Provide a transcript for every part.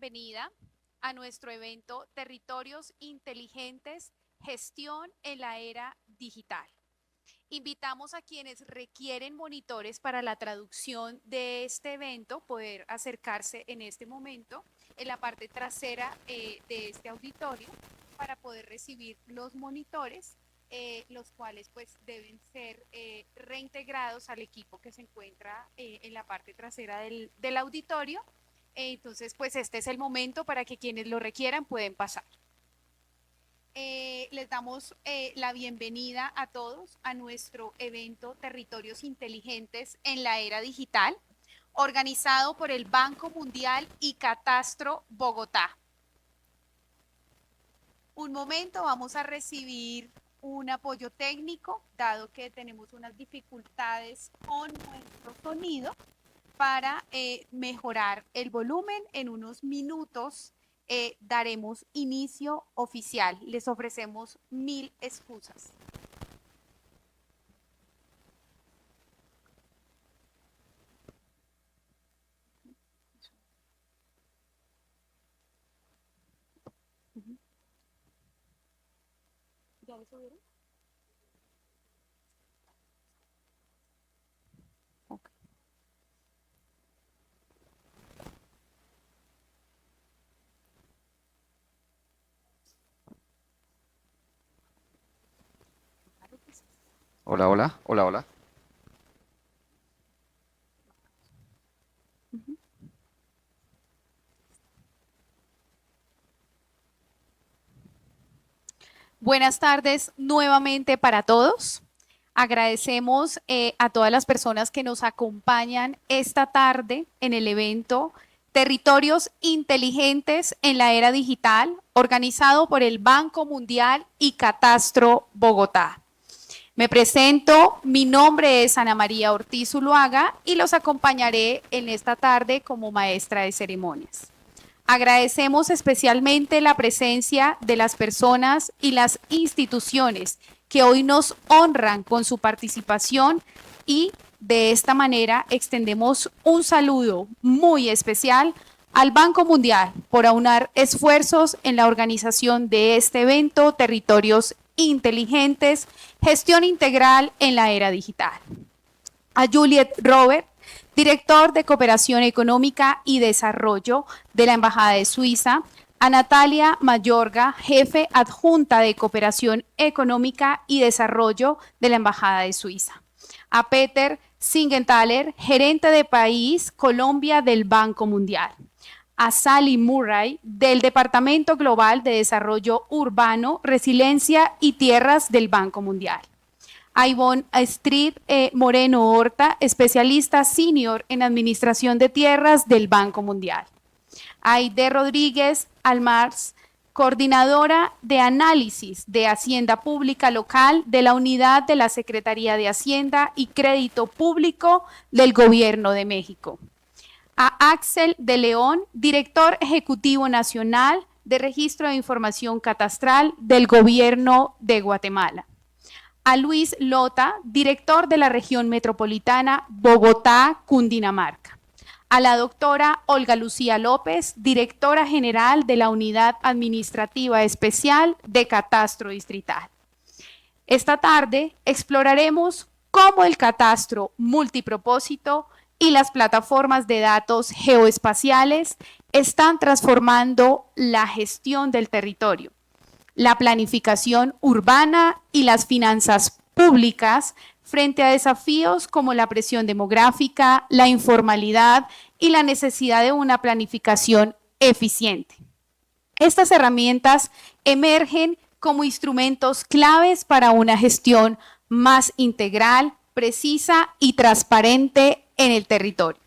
bienvenida a nuestro evento Territorios Inteligentes, Gestión en la Era Digital. Invitamos a quienes requieren monitores para la traducción de este evento, poder acercarse en este momento en la parte trasera de este auditorio para poder recibir los monitores, los cuales pues deben ser reintegrados al equipo que se encuentra en la parte trasera del auditorio. Entonces, pues este es el momento para que quienes lo requieran pueden pasar. Les damos la bienvenida a todos a nuestro evento Territorios Inteligentes en la Era Digital, organizado por el Banco Mundial y Catastro Bogotá. Un momento, vamos a recibir un apoyo técnico, dado que tenemos unas dificultades con nuestro sonido, para mejorar el volumen. En unos minutos daremos inicio oficial. Les ofrecemos 1000 excusas. ¿Ya le subieron? Okay. Hola, hola, hola, hola. Buenas tardes nuevamente para todos. Agradecemos a todas las personas que nos acompañan esta tarde en el evento Territorios Inteligentes en la Era Digital, organizado por el Banco Mundial y Catastro Bogotá. Me presento, mi nombre es Ana María Ortiz Zuluaga y los acompañaré en esta tarde como maestra de ceremonias. Agradecemos especialmente la presencia de las personas y las instituciones que hoy nos honran con su participación y de esta manera extendemos un saludo muy especial al Banco Mundial por aunar esfuerzos en la organización de este evento Territorios Inteligentes, Gestión Integral en la Era Digital. A Juliet Robert, director de Cooperación Económica y Desarrollo de la Embajada de Suiza, a Natalia Mayorga, jefe adjunta de Cooperación Económica y Desarrollo de la Embajada de Suiza, a Peter Siegenthaler, gerente de país Colombia del Banco Mundial, a Sally Murray, del Departamento Global de Desarrollo Urbano, Resiliencia y Tierras del Banco Mundial, a Ivonne Street Moreno Horta, especialista senior en Administración de Tierras del Banco Mundial, a Aide Rodríguez Almars, coordinadora de análisis de Hacienda Pública Local de la Unidad de la Secretaría de Hacienda y Crédito Público del Gobierno de México, a Axel de León, director ejecutivo nacional de Registro de Información Catastral del Gobierno de Guatemala, a Luis Lota, director de la región metropolitana Bogotá-Cundinamarca, a la doctora Olga Lucía López, directora general de la Unidad Administrativa Especial de Catastro Distrital. Esta tarde exploraremos cómo el catastro multipropósito y las plataformas de datos geoespaciales están transformando la gestión del territorio, la planificación urbana y las finanzas públicas frente a desafíos como la presión demográfica, la informalidad y la necesidad de una planificación eficiente. Estas herramientas emergen como instrumentos claves para una gestión más integral, precisa y transparente en el territorio.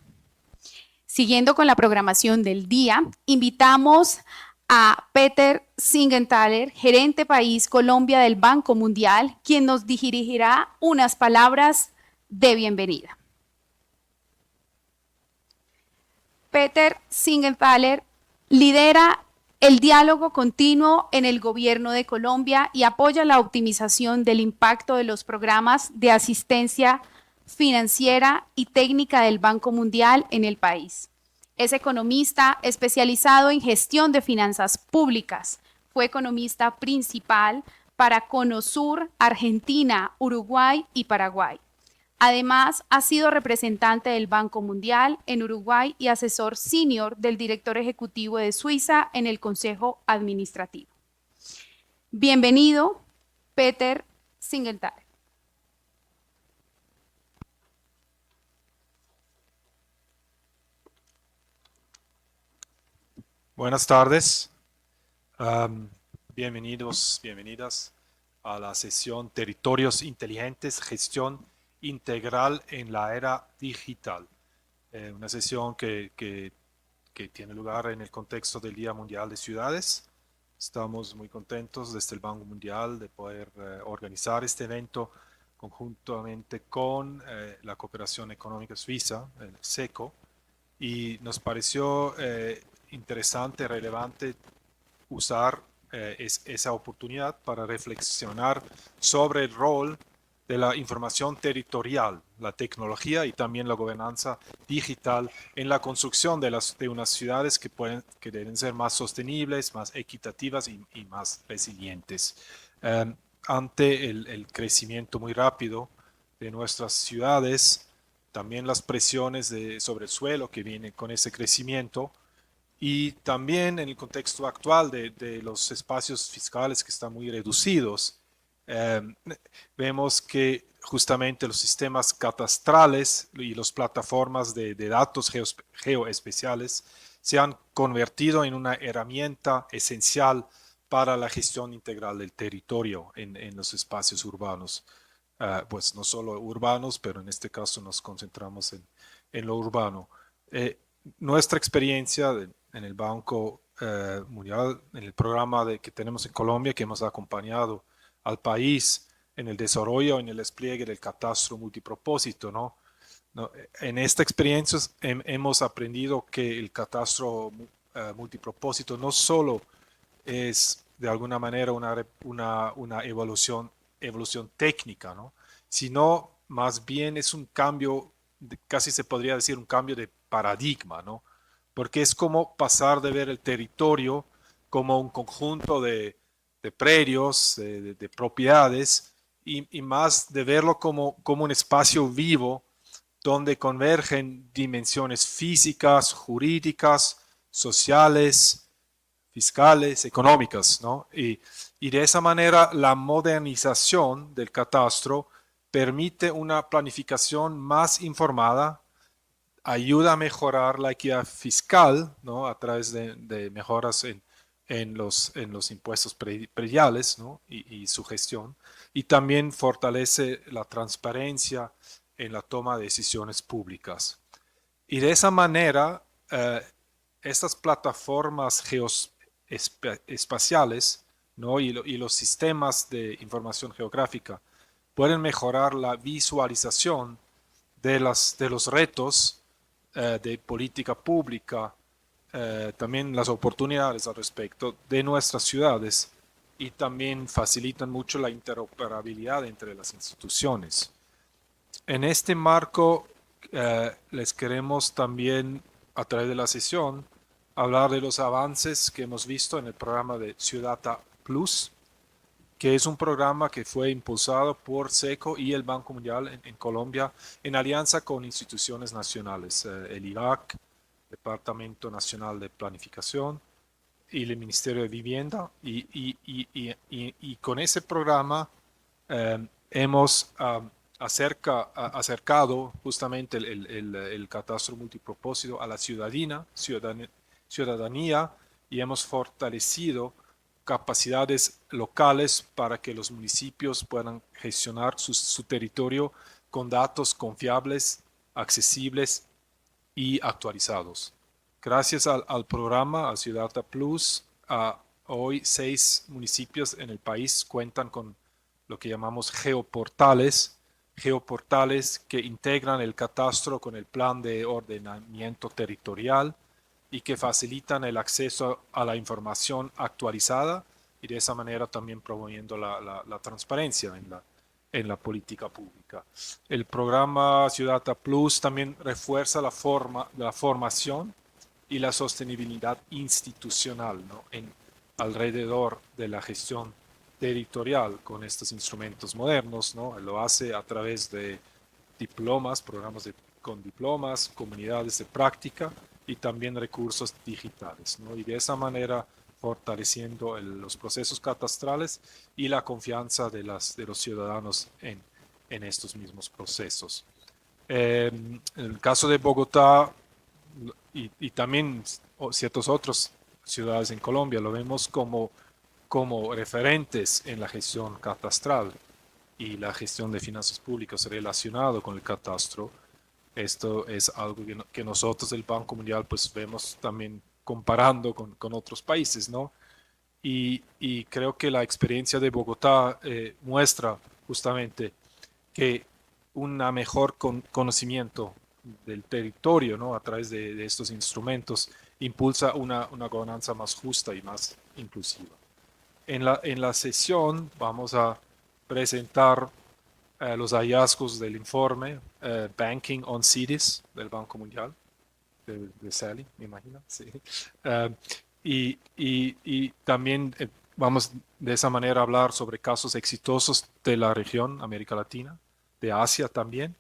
Siguiendo con la programación del día, invitamos a Peter Siegenthaler, gerente país Colombia del Banco Mundial, quien nos dirigirá unas palabras de bienvenida. Peter Siegenthaler lidera el diálogo continuo en el gobierno de Colombia y apoya la optimización del impacto de los programas de asistencia financiera y técnica del Banco Mundial en el país. Es economista especializado en gestión de finanzas públicas. Fue economista principal para Conosur, Argentina, Uruguay y Paraguay. Además, ha sido representante del Banco Mundial en Uruguay y asesor senior del director ejecutivo de Suiza en el Consejo Administrativo. Bienvenido, Peter Singletary. Buenas tardes. Bienvenidos, bienvenidas a la sesión Territorios Inteligentes, Gestión Integral en la Era Digital. Una sesión que tiene lugar en el contexto del Día Mundial de Ciudades. Estamos muy contentos desde el Banco Mundial de poder organizar este evento conjuntamente con la Cooperación Económica Suiza, el SECO, y nos pareció interesante, relevante usar esa oportunidad para reflexionar sobre el rol de la información territorial, la tecnología y también la gobernanza digital en la construcción de unas ciudades que deben ser más sostenibles, más equitativas y más resilientes. Ante el crecimiento muy rápido de nuestras ciudades, también las presiones sobre el suelo que vienen con ese crecimiento, y también en el contexto actual de los espacios fiscales que están muy reducidos, vemos que justamente los sistemas catastrales y las plataformas de datos geoespeciales se han convertido en una herramienta esencial para la gestión integral del territorio en los espacios urbanos. Pues no solo urbanos, pero en este caso nos concentramos en lo urbano. Nuestra experiencia en el Banco Mundial, en el programa que tenemos en Colombia, que hemos acompañado al país en el desarrollo, en el despliegue del catastro multipropósito, ¿no? En esta experiencia hemos aprendido que el catastro multipropósito no solo es de alguna manera una evolución técnica, ¿no? Sino más bien es un cambio, casi se podría decir un cambio de paradigma, ¿no? Porque es como pasar de ver el territorio como un conjunto de predios, de propiedades, y más de verlo como un espacio vivo donde convergen dimensiones físicas, jurídicas, sociales, fiscales, económicas, ¿no? Y de esa manera la modernización del catastro permite una planificación más informada, ayuda a mejorar la equidad fiscal, ¿no? A través de mejoras en los impuestos prediales, ¿no? Y su gestión, y también fortalece la transparencia en la toma de decisiones públicas. Y de esa manera, estas plataformas geoespaciales, ¿no? y los sistemas de información geográfica pueden mejorar la visualización de los retos de política pública, también las oportunidades al respecto de nuestras ciudades, y también facilitan mucho la interoperabilidad entre las instituciones. En este marco, les queremos también, a través de la sesión, hablar de los avances que hemos visto en el programa de Ciudadata Plus, que es un programa que fue impulsado por SECO y el Banco Mundial en Colombia en alianza con instituciones nacionales, el IRAC, Departamento Nacional de Planificación, y el Ministerio de Vivienda. Y con ese programa hemos acercado justamente el catastro multipropósito a la ciudadanía, y hemos fortalecido capacidades locales para que los municipios puedan gestionar su territorio con datos confiables, accesibles y actualizados. Gracias al programa, a Ciudadata Plus, hoy 6 municipios en el país cuentan con lo que llamamos geoportales que integran el catastro con el plan de ordenamiento territorial y que facilitan el acceso a la información actualizada, y de esa manera también promoviendo la transparencia en la política pública. El programa Ciudadata Plus también refuerza la formación y la sostenibilidad institucional, ¿no? Alrededor de la gestión territorial con estos instrumentos modernos, ¿no? Lo hace a través de diplomas, con diplomas, comunidades de práctica y también recursos digitales, ¿no? Y de esa manera fortaleciendo los procesos catastrales y la confianza de los ciudadanos en estos mismos procesos. En el caso de Bogotá y también ciertas otras ciudades en Colombia, lo vemos como referentes en la gestión catastral y la gestión de finanzas públicas relacionado con el catastro. Esto es algo que nosotros del Banco Mundial pues vemos también comparando con otros países, ¿no? Y creo que la experiencia de Bogotá muestra justamente que un mejor conocimiento del territorio, ¿no? A través de estos instrumentos impulsa una gobernanza más justa y más inclusiva. En la sesión vamos a presentar los hallazgos del informe Banking on Cities del Banco Mundial, de Sally, me imagino. Sí. Uh, y también vamos de esa manera a hablar sobre casos exitosos de la región, América Latina, de Asia también.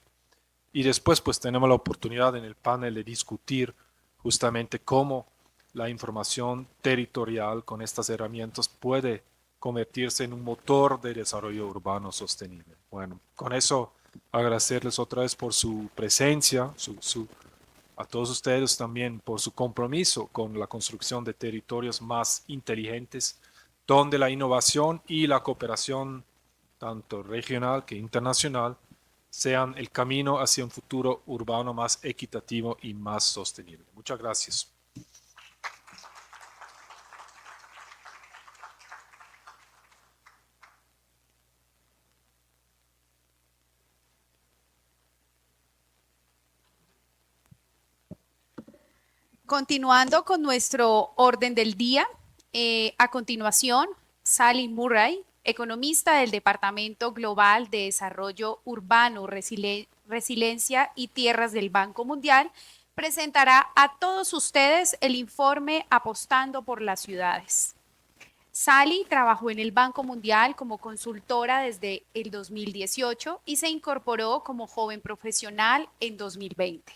Y después pues tenemos la oportunidad en el panel de discutir justamente cómo la información territorial con estas herramientas puede convertirse en un motor de desarrollo urbano sostenible. Bueno, con eso agradecerles otra vez por su presencia, a todos ustedes también por su compromiso con la construcción de territorios más inteligentes, donde la innovación y la cooperación, tanto regional que internacional, sean el camino hacia un futuro urbano más equitativo y más sostenible. Muchas gracias. Continuando con nuestro orden del día, a continuación, Sally Murray, economista del Departamento Global de Desarrollo Urbano, Resiliencia y Tierras del Banco Mundial, presentará a todos ustedes el informe Apostando por las Ciudades. Sally trabajó en el Banco Mundial como consultora desde el 2018 y se incorporó como joven profesional en 2020.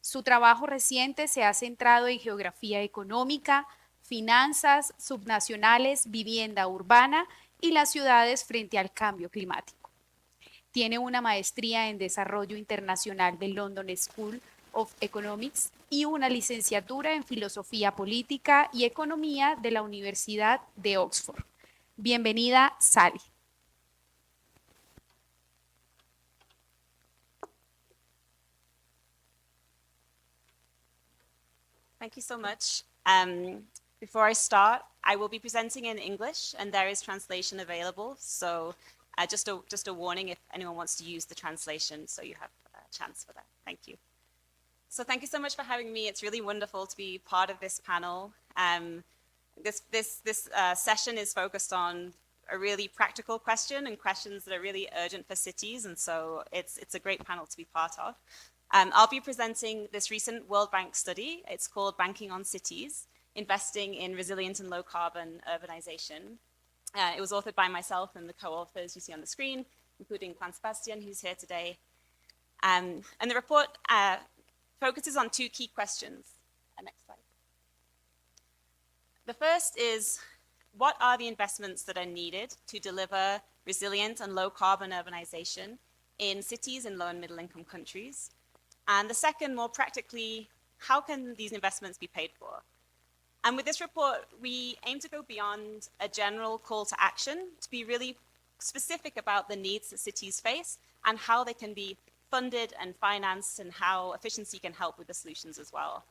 Su trabajo reciente se ha centrado en geografía económica, finanzas subnacionales, vivienda urbana y las ciudades frente al cambio climático. Tiene una maestría en desarrollo internacional del London School of Economics y una licenciatura en filosofía política y economía de la Universidad de Oxford. Bienvenida, Sally. Thank you so much. Before I start, I will be presenting in English and there is translation available. So just a warning if anyone wants to use the translation, so you have a chance for that. Thank you. So thank you so much for having me. It's really wonderful to be part of this panel. This session is focused on a really practical question and questions that are really urgent for cities. And so it's a great panel to be part of. I'll be presenting this recent World Bank study. It's called Banking on Cities, Investing in Resilient and Low Carbon Urbanization. It was authored by myself and the co-authors you see on the screen, including Juan Sebastian, who's here today. And the report focuses on two key questions. Next slide. The first is, what are the investments that are needed to deliver resilient and low carbon urbanization in cities in low and middle income countries? And the second, more practically, how can these investments be paid for? And with this report, we aim to go beyond a general call to action to be really specific about the needs that cities face and how they can be funded and financed and how efficiency can help with the solutions as well.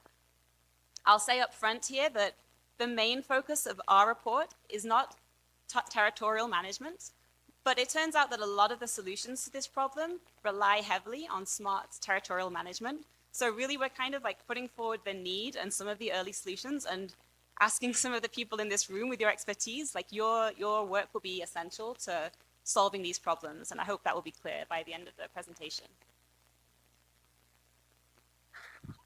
I'll say up front here that the main focus of our report is not territorial management, but it turns out that a lot of the solutions to this problem rely heavily on smart territorial management. So really, we're kind of like putting forward the need and some of the early solutions and asking some of the people in this room with your expertise, like your work will be essential to solving these problems. And I hope that will be clear by the end of the presentation.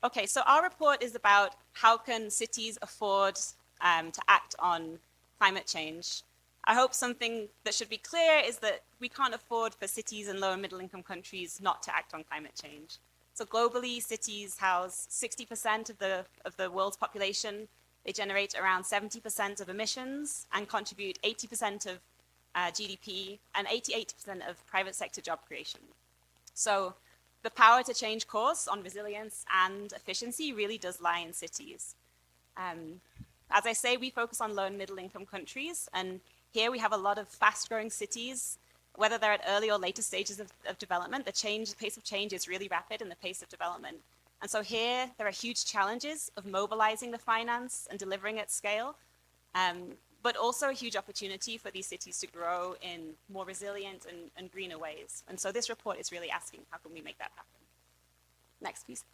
Okay, so our report is about how can cities afford to act on climate change. I hope something that should be clear is that we can't afford for cities and low and middle income countries not to act on climate change. So globally, cities house 60% of the world's population. They generate around 70% of emissions and contribute 80% of GDP and 88% of private sector job creation. So the power to change course on resilience and efficiency really does lie in cities. As I say, we focus on low and middle income countries, and here we have a lot of fast growing cities, whether they're at early or later stages of development. The pace of change is really rapid in the pace of development. And so here there are huge challenges of mobilizing the finance and delivering at scale, but also a huge opportunity for these cities to grow in more resilient and greener ways. And so this report is really asking, how can we make that happen? Next, please.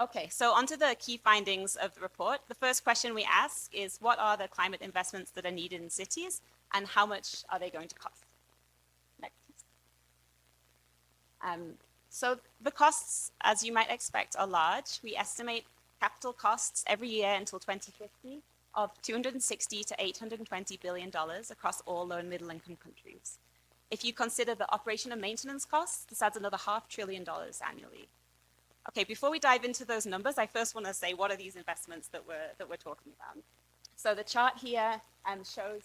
Okay, so onto the key findings of the report. The first question we ask is, what are the climate investments that are needed in cities, and how much are they going to cost? Next, please. So the costs, as you might expect, are large. We estimate capital costs every year until 2050 of $260 to $820 billion across all low and middle income countries. If you consider the operation and maintenance costs, this adds another $500 billion annually. Okay, before we dive into those numbers, I first want to say, what are these investments that we're talking about? So the chart here shows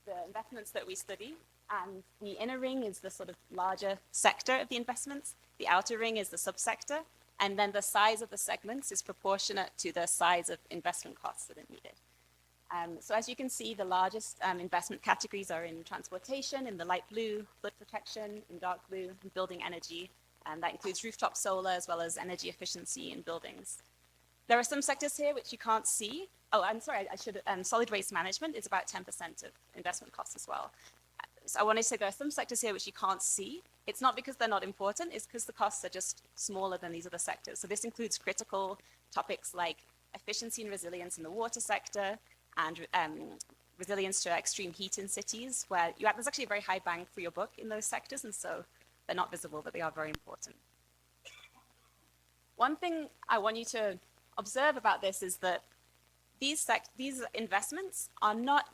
the investments that we study, and the inner ring is the sort of larger sector of the investments. The outer ring is the subsector, and then the size of the segments is proportionate to the size of investment costs that are needed. So as you can see, the largest investment categories are in transportation, in the light blue, flood protection, in dark blue, and building energy. And that includes rooftop solar as well as energy efficiency in buildings. There are some sectors here which you can't see. Oh, I'm sorry, solid waste management is about 10% of investment costs as well. So I want to say there are some sectors here which you can't see. It's not because they're not important, it's because the costs are just smaller than these other sectors. So this includes critical topics like efficiency and resilience in the water sector, and resilience to extreme heat in cities, where there's actually a very high bang for your buck in those sectors, and so they're not visible, but they are very important. One thing I want you to observe about this is that these investments are not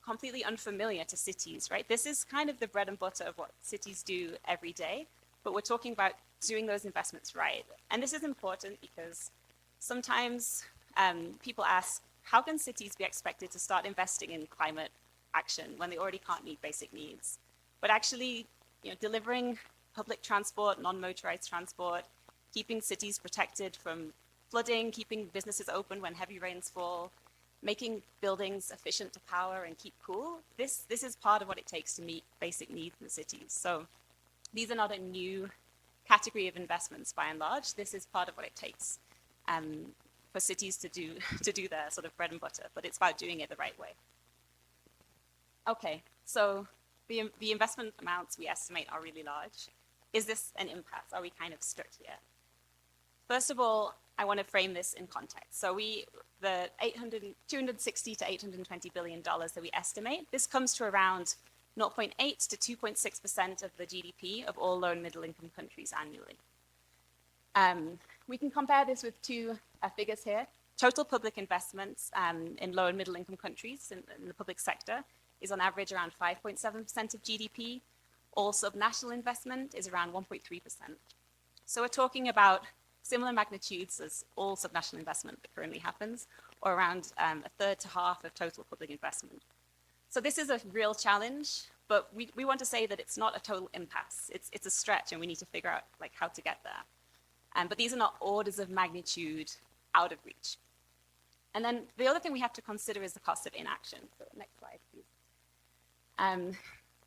completely unfamiliar to cities, right? This is kind of the bread and butter of what cities do every day, but we're talking about doing those investments right. And this is important because sometimes people ask, how can cities be expected to start investing in climate action when they already can't meet basic needs? But actually, delivering public transport, non-motorized transport, keeping cities protected from flooding, keeping businesses open when heavy rains fall, making buildings efficient to power and keep cool, this is part of what it takes to meet basic needs in cities. So these are not a new category of investments by and large. This is part of what it takes for cities to do their sort of bread and butter, but it's about doing it the right way. Okay, so the investment amounts we estimate are really large. Is this an impasse? Are we kind of stuck here? First of all, I want to frame this in context. So the $260 to $820 billion that we estimate, this comes to around 0.8 to 2.6% of the GDP of all low and middle income countries annually. We can compare this with two figures here. Total public investments in low and middle income countries in the public sector is on average around 5.7% of GDP. All subnational investment is around 1.3%. So we're talking about similar magnitudes as all subnational investment that currently happens, or around a third to half of total public investment. So this is a real challenge, but we want to say that it's not a total impasse. It's a stretch, and we need to figure out how to get there. But these are not orders of magnitude out of reach. And then the other thing we have to consider is the cost of inaction. So next slide, please.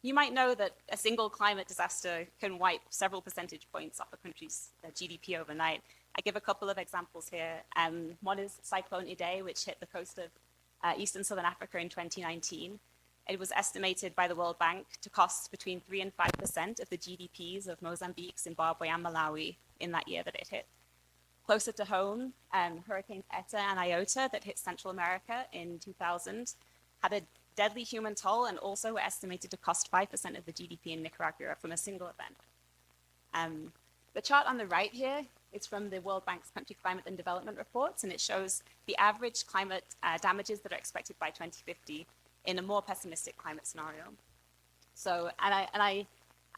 You might know that a single climate disaster can wipe several percentage points off a country's GDP overnight. I give a couple of examples here. One is Cyclone Idai, which hit the coast of eastern Southern Africa in 2019. It was estimated by the World Bank to cost between 3 and 5% of the GDPs of Mozambique, Zimbabwe, and Malawi in that year that it hit. Closer to home, Hurricanes Eta and Iota that hit Central America in 2000 had a deadly human toll and also were estimated to cost 5% of the GDP in Nicaragua from a single event. The chart on the right here is from the World Bank's Country Climate and Development Reports, and it shows the average climate damages that are expected by 2050 in a more pessimistic climate scenario. So, I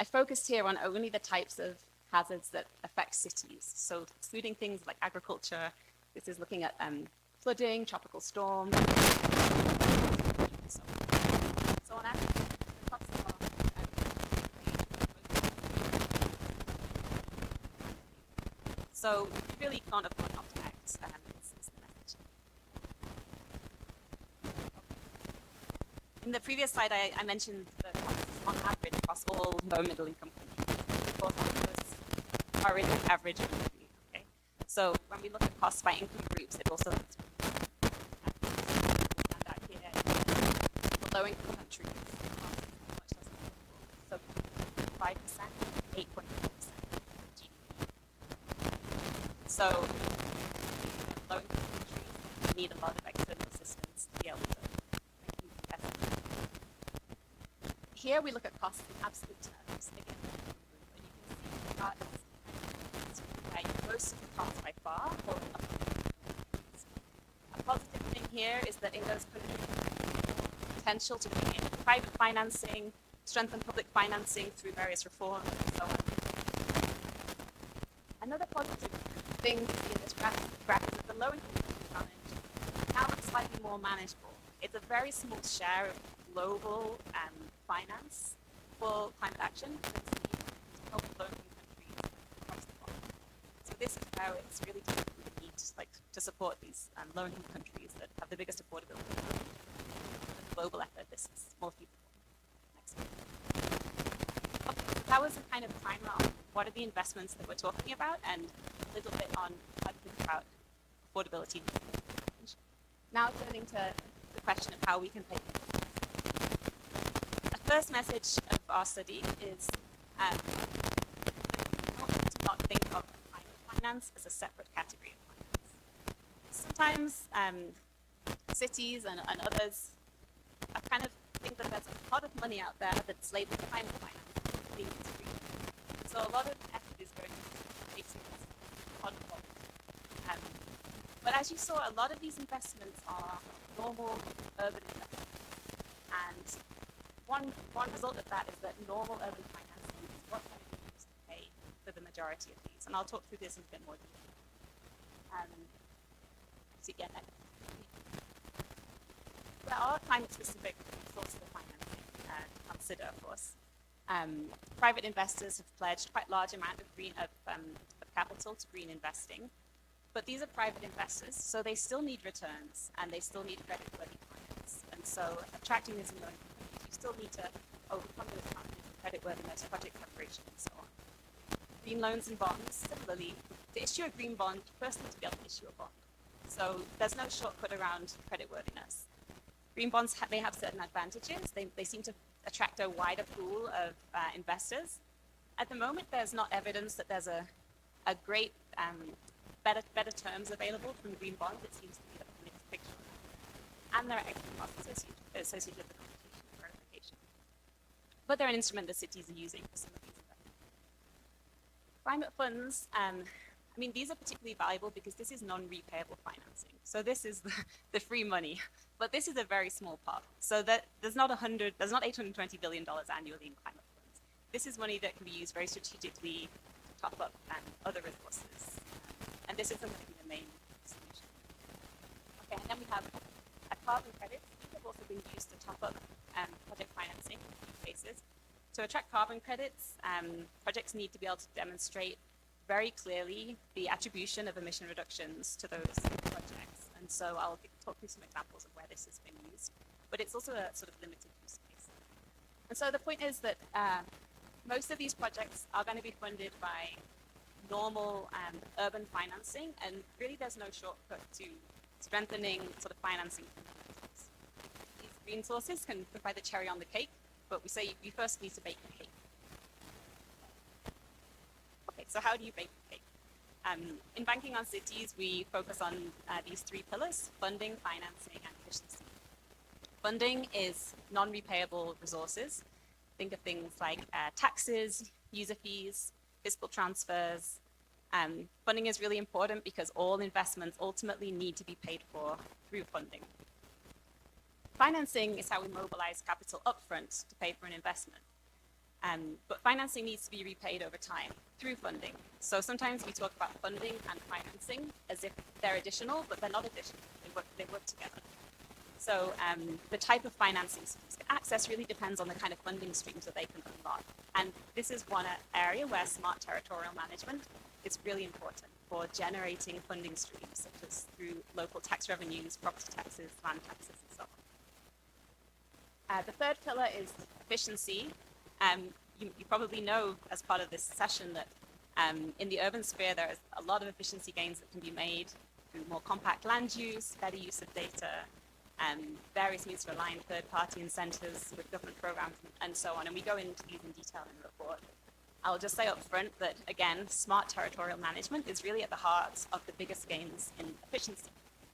focused here on only the types of hazards that affect cities. So, excluding things like agriculture. This is looking at flooding, tropical storms, so on average, the costs are so you really can't afford not to act. Is the message. In the previous slide, I mentioned the costs on average across all low middle income countries. Of course, those are in the average country. Okay, so when we look at costs by income groups, it also looks and that here for low income countries, much less affordable. So 5%, 8.4% GDP. So low income countries need a lot of external assistance to be able to make investments. Here we look at costs in absolute terms. Again, but you can see that most of the costs by far fall in upper countries. A positive thing here is that in those countries, potential to bring in private financing, strengthen public financing through various reforms, and so on. Another positive thing to see in this graph is that the low-income challenge now looks slightly more manageable. It's a very small share of global finance for climate action. To help low-income countries across the world. So this is how it's really difficult to need to support these low-income countries that have the biggest affordability. With a global effort, this is more feasible. Next slide. Okay, so that was a kind of primer on what are the investments that we're talking about and a little bit on how to think about affordability. Now turning to the question of how we can pay. The first message of our study is to not think of climate finance as a separate category of finance. Sometimes cities and others kind of think that there's a lot of money out there that's labeled climate finance. So a lot of effort is going into facing this problem. But as you saw, a lot of these investments are normal urban investments. And one result of that is that normal urban financing is what's going to be used to pay for the majority of these. And I'll talk through this in a bit more detail. So again, there are climate-specific sources of financing to consider, of course. Private investors have pledged quite large amount of capital to green investing. But these are private investors, so they still need returns and they still need credit-worthy finance. And so attracting these loan companies, you still need to overcome those challenges of creditworthiness, project preparation, and so on. Green loans and bonds, similarly, to issue a green bond, you first need to be able to issue a bond. So there's no shortcut around creditworthiness. Green bonds may have certain advantages. They seem to attract a wider pool of investors. At the moment, there's not evidence that there's a great better terms available from green bonds. It seems to be the mixed picture. And there are extra costs associated with the computation and verification. But they're an instrument that cities are using for some of these investments. Climate funds, these are particularly valuable because this is non-repayable financing. So this is the free money, but this is a very small part. So that there's not $820 billion annually in climate funds. This is money that can be used very strategically to top up other resources. And this isn't going to be the main solution. Okay, and then we have carbon credits. These have also been used to top up project financing in a few cases. To attract carbon credits, projects need to be able to demonstrate very clearly the attribution of emission reductions to those projects. And so I'll talk through some examples of where this has been used. But it's also a sort of limited use case. And so the point is that most of these projects are going to be funded by normal urban financing, and really there's no shortcut to strengthening sort of financing fundamentals. These green sources can provide the cherry on the cake, but we say you first need to bake the cake. Okay, so how do you bake the cake? In Banking on Cities, we focus on these three pillars: funding, financing, and efficiency. Funding is non-repayable resources. Think of things like taxes, user fees, fiscal transfers. Funding is really important because all investments ultimately need to be paid for through funding. Financing is how we mobilize capital upfront to pay for an investment. But financing needs to be repaid over time through funding. So sometimes we talk about funding and financing as if they're additional, but they're not additional. They work together. So the type of financing students can access really depends on the kind of funding streams that they can unlock. And this is one area where smart territorial management is really important for generating funding streams, such as through local tax revenues, property taxes, land taxes, and so on. The third pillar is efficiency. You probably know as part of this session that in the urban sphere, there is a lot of efficiency gains that can be made through more compact land use, better use of data, various means to align third-party incentives with government programs, and so on. And we go into these in detail in the report. I'll just say up front that, again, smart territorial management is really at the heart of the biggest gains in efficiency.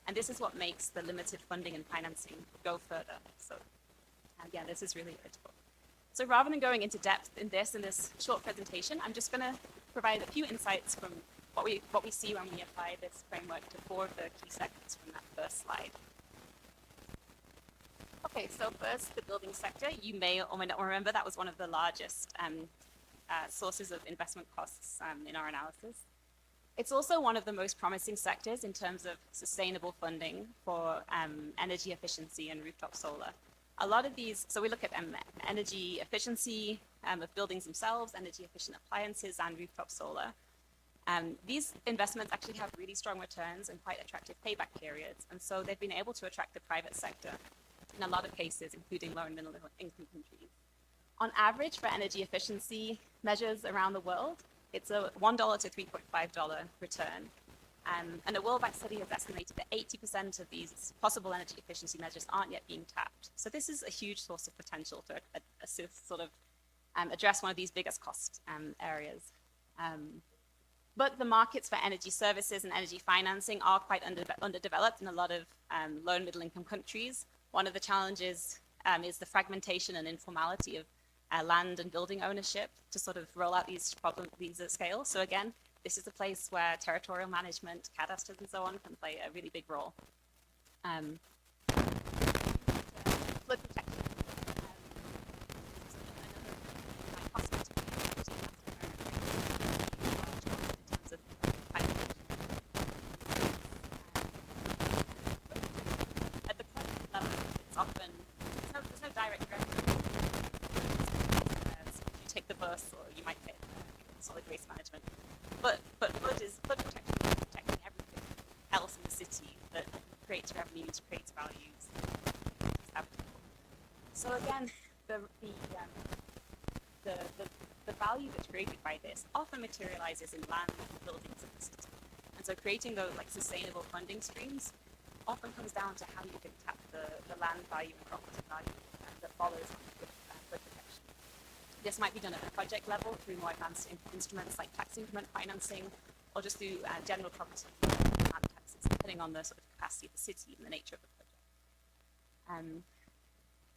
And this is what makes the limited funding and financing go further. So, yeah, this is really critical. So rather than going into depth in this short presentation, I'm just going to provide a few insights from what we see when we apply this framework to 4 of the key sectors from that first slide. Okay, so first, the building sector. You may or may not remember that was one of the largest sources of investment costs in our analysis. It's also one of the most promising sectors in terms of sustainable funding for energy efficiency and rooftop solar. A lot of these, so we look at energy efficiency of buildings themselves, energy efficient appliances, and rooftop solar. These investments actually have really strong returns and quite attractive payback periods. And so they've been able to attract the private sector in a lot of cases, including low and middle income countries. On average, for energy efficiency measures around the world, it's a $1 to $3.5 return. And a World Bank study has estimated that 80% of these possible energy efficiency measures aren't yet being tapped. So this is a huge source of potential to sort of address one of these biggest cost areas. But the markets for energy services and energy financing are quite underdeveloped in a lot of low and middle income countries. One of the challenges is the fragmentation and informality of land and building ownership to sort of roll out these at scale. So again, this is a place where territorial management, cadastres, and so on can play a really big role. Flood protection. At the project level, it's often, there's no direct revenue. So if you take the bus, or you might take solid waste management. But flood protection is protecting everything else in the city that creates revenues, creates values. So again, the value that's created by this often materializes in land, buildings, and the city. And so creating those like sustainable funding streams often comes down to how you can tap the land value and property value that follows with flood protection. This might be done at the project level through more advanced instruments like tax increment financing, or just through general property land taxes, depending on the sort of capacity of the city and the nature of the project.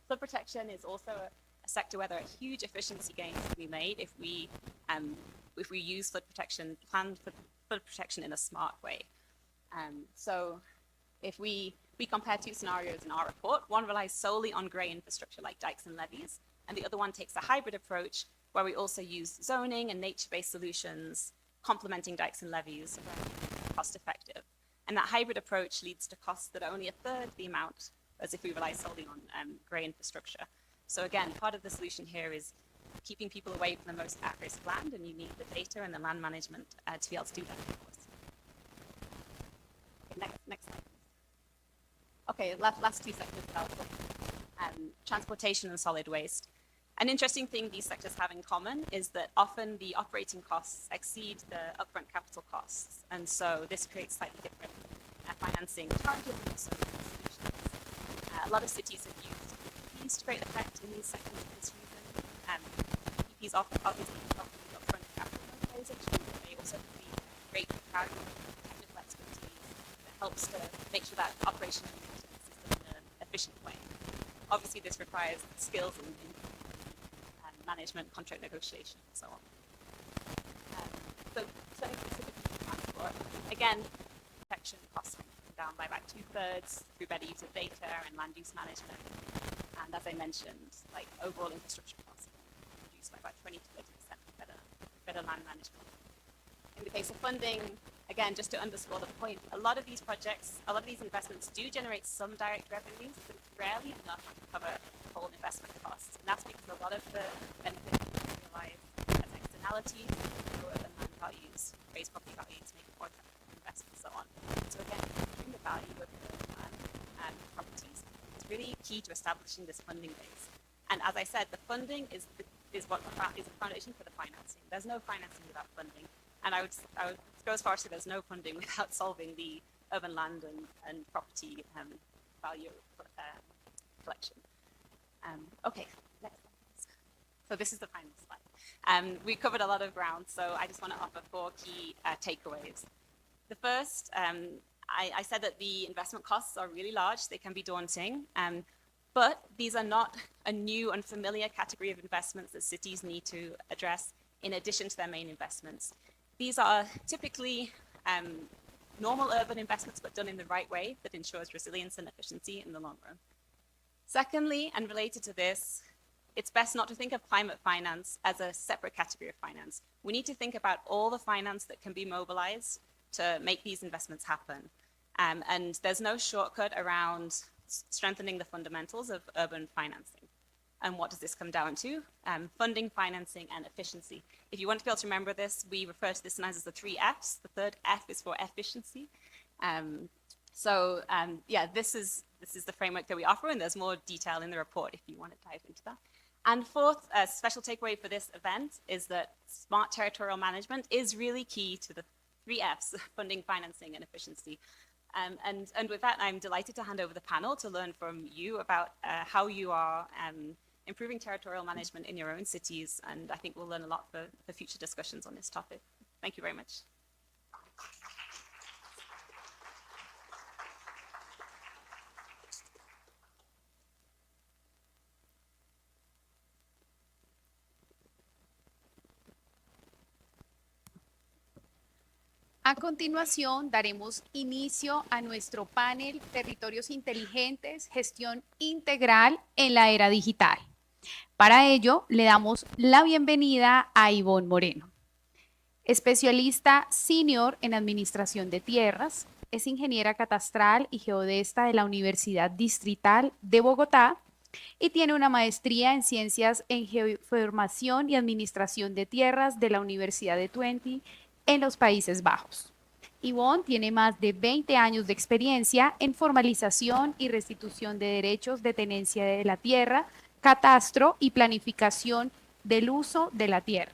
Flood protection is also a sector where there are huge efficiency gains to be made if we use flood protection, planned flood protection in a smart way. So if we compare 2 scenarios in our report, one relies solely on grey infrastructure like dikes and levees, and the other one takes a hybrid approach where we also use zoning and nature-based solutions, complementing dikes and levees, cost-effective. And that hybrid approach leads to costs that are only a third the amount as if we rely solely on grey infrastructure. So again, part of the solution here is keeping people away from the most at-risk land, and you need the data and the land management to be able to do that, of course. Okay, next slide. Okay, last 2 sectors that I'll talk about. Transportation and solid waste. An interesting thing these sectors have in common is that often the operating costs exceed the upfront capital costs. And so this creates slightly different financing challenges and also solutions. A lot of cities have used PPPs to great effect in these sectors for this reason. PPPs often the upfront capital mobilization, but they also can be great for technical expertise that helps to make sure that operation and maintenance is done in an efficient way. Obviously, this requires skills in management, contract negotiation, and so on. for. Again, protection costs come down by about 2/3 through better use of data and land use management. And as I mentioned, like overall infrastructure costs reduced by about 20 to 30% with better land management. In the case of funding, again, just to underscore the point, a lot of these projects, a lot of these investments do generate some direct revenues, but it's rarely enough to cover the whole investment costs. And that's because a lot of the benefits are realized as externalities, lower than land values, raise property values, make it more attractive to invest, and so on. So again, improving the value of the land and properties is really key to establishing this funding base. And as I said, the funding is what is the foundation for the financing. There's no financing without funding. And I would go as far as to say there's no funding without solving the urban land and property value collection. Okay, next slide, please. So this is the final slide. We covered a lot of ground, so I just want to offer 4 key takeaways. The first, I said that the investment costs are really large. They can be daunting. But these are not a new, unfamiliar category of investments that cities need to address in addition to their main investments. These are typically normal urban investments, but done in the right way that ensures resilience and efficiency in the long run. Secondly, and related to this, it's best not to think of climate finance as a separate category of finance. We need to think about all the finance that can be mobilized to make these investments happen. And there's no shortcut around strengthening the fundamentals of urban financing. And what does this come down to? Funding, financing, and efficiency. If you want to be able to remember this, we refer to this as the 3 Fs. The third F is for efficiency. Yeah, this is the framework that we offer, and there's more detail in the report if you want to dive into that. And fourth, a special takeaway for this event is that smart territorial management is really key to the 3 Fs, funding, financing, and efficiency. And with that, I'm delighted to hand over the panel to learn from you about how you are improving territorial management in your own cities. And I think we'll learn a lot for future discussions on this topic. Thank you very much. A continuación, daremos inicio a nuestro panel Territorios Inteligentes, Gestión Integral en la Era Digital. Para ello, le damos la bienvenida a Ivonne Moreno, especialista senior en Administración de Tierras, es ingeniera catastral y geodesta de la Universidad Distrital de Bogotá y tiene una maestría en Ciencias en Geoformación y Administración de Tierras de la Universidad de Twente en los Países Bajos. Ivonne tiene más de 20 años de experiencia en formalización y restitución de derechos de tenencia de la tierra, catastro y planificación del uso de la tierra.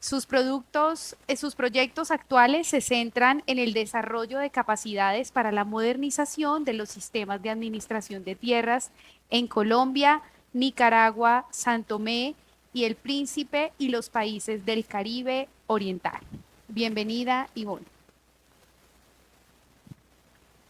Sus proyectos actuales se centran en el desarrollo de capacidades para la modernización de los sistemas de administración de tierras en Colombia, Nicaragua, Santo Tomé y el Príncipe y los países del Caribe Oriental. Bienvenida, Ivonne.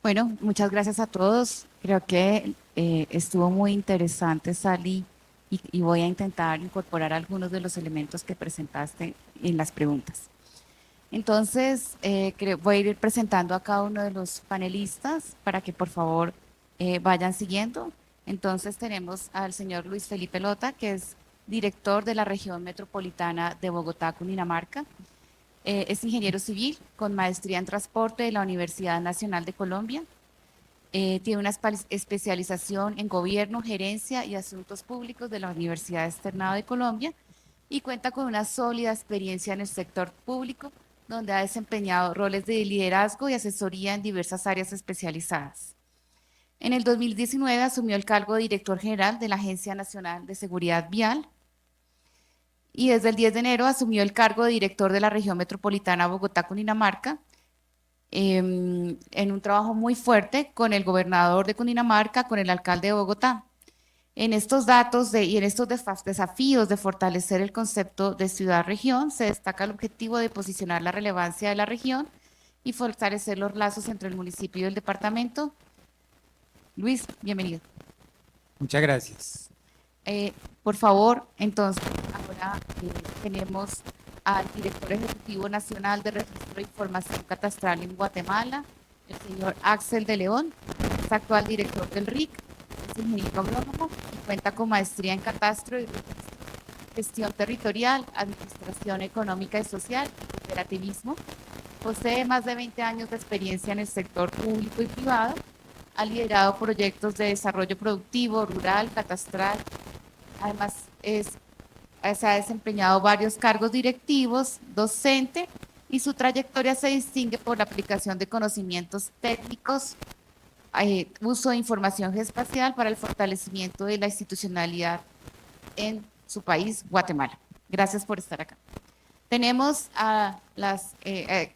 Bueno, muchas gracias a todos. Creo que estuvo muy interesante, Sally, y voy a intentar incorporar algunos de los elementos que presentaste en las preguntas. Entonces, voy a ir presentando a cada uno de los panelistas para que por favor vayan siguiendo. Entonces tenemos al señor Luis Felipe Lota, que es director de la región metropolitana de Bogotá, Cundinamarca. Es ingeniero civil con maestría en transporte de la Universidad Nacional de Colombia. Tiene una especialización en gobierno, gerencia y asuntos públicos de la Universidad Externado de Colombia y cuenta con una sólida experiencia en el sector público, donde ha desempeñado roles de liderazgo y asesoría en diversas áreas especializadas. En el 2019 asumió el cargo de director general de la Agencia Nacional de Seguridad Vial, y desde el 10 de enero asumió el cargo de director de la región metropolitana Bogotá-Cundinamarca, en un trabajo muy fuerte con el gobernador de Cundinamarca, con el alcalde de Bogotá. En estos y en estos desafíos de fortalecer el concepto de ciudad-región, se destaca el objetivo de posicionar la relevancia de la región y fortalecer los lazos entre el municipio y el departamento. Luis, bienvenido. Muchas gracias. Por favor, entonces, ahora tenemos al director ejecutivo nacional de Registro de Información Catastral en Guatemala, el señor Axel de León, es actual director del RIC, es ingeniero agrónomo y cuenta con maestría en catastro y gestión territorial, administración económica y social y cooperativismo. Posee más de 20 años de experiencia en el sector público y privado. Ha liderado proyectos de desarrollo productivo, rural, catastral. Además, se ha desempeñado varios cargos directivos, docente, y su trayectoria se distingue por la aplicación de conocimientos técnicos, uso de información geoespacial para el fortalecimiento de la institucionalidad en su país, Guatemala. Gracias por estar acá. Tenemos a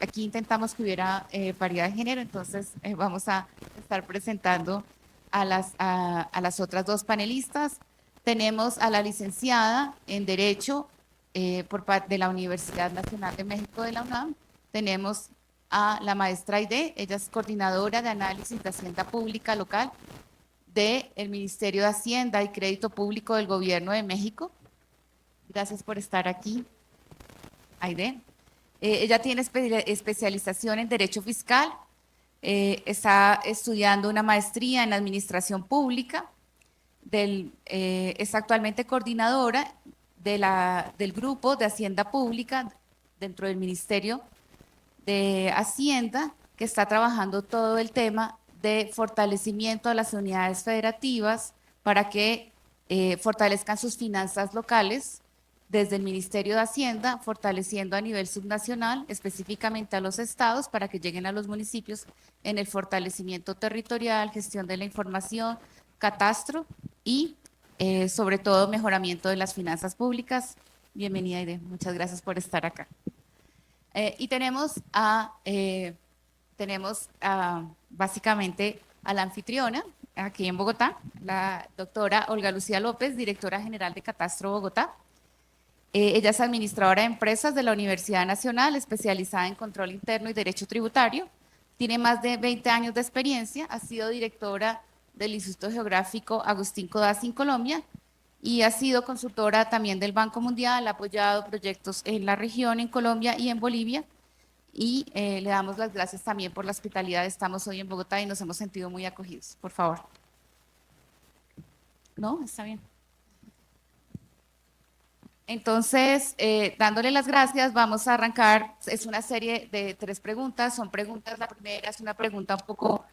aquí intentamos que hubiera paridad de género, entonces vamos a estar presentando a las otras dos panelistas. Tenemos a la licenciada en Derecho por parte de la Universidad Nacional de México de la UNAM. Tenemos a la maestra Aide, ella es coordinadora de análisis de Hacienda Pública Local del Ministerio de Hacienda y Crédito Público del Gobierno de México. Gracias por estar aquí, Aide. Ella tiene especialización en Derecho Fiscal, está estudiando una maestría en Administración Pública, es actualmente coordinadora del grupo de Hacienda Pública dentro del Ministerio de Hacienda, que está trabajando todo el tema de fortalecimiento de las unidades federativas para que fortalezcan sus finanzas locales desde el Ministerio de Hacienda, fortaleciendo a nivel subnacional, específicamente a los estados, para que lleguen a los municipios en el fortalecimiento territorial, gestión de la información, catastro y sobre todo mejoramiento de las finanzas públicas. Bienvenida, Aide. Muchas gracias por estar acá. Y tenemos básicamente a la anfitriona aquí en Bogotá, la doctora Olga Lucía López, directora general de Catastro Bogotá. Ella es administradora de empresas de la Universidad Nacional, especializada en control interno y derecho tributario. Tiene más de 20 años de experiencia, ha sido directora del Instituto Geográfico Agustín Codazzi en Colombia y ha sido consultora también del Banco Mundial, ha apoyado proyectos en la región, en Colombia y en Bolivia. Y le damos las gracias también por la hospitalidad. Estamos hoy en Bogotá y nos hemos sentido muy acogidos. Por favor. ¿No? Está bien. Entonces, dándole las gracias, vamos a arrancar. Es una serie de 3 preguntas. Son preguntas, la primera es una pregunta un poco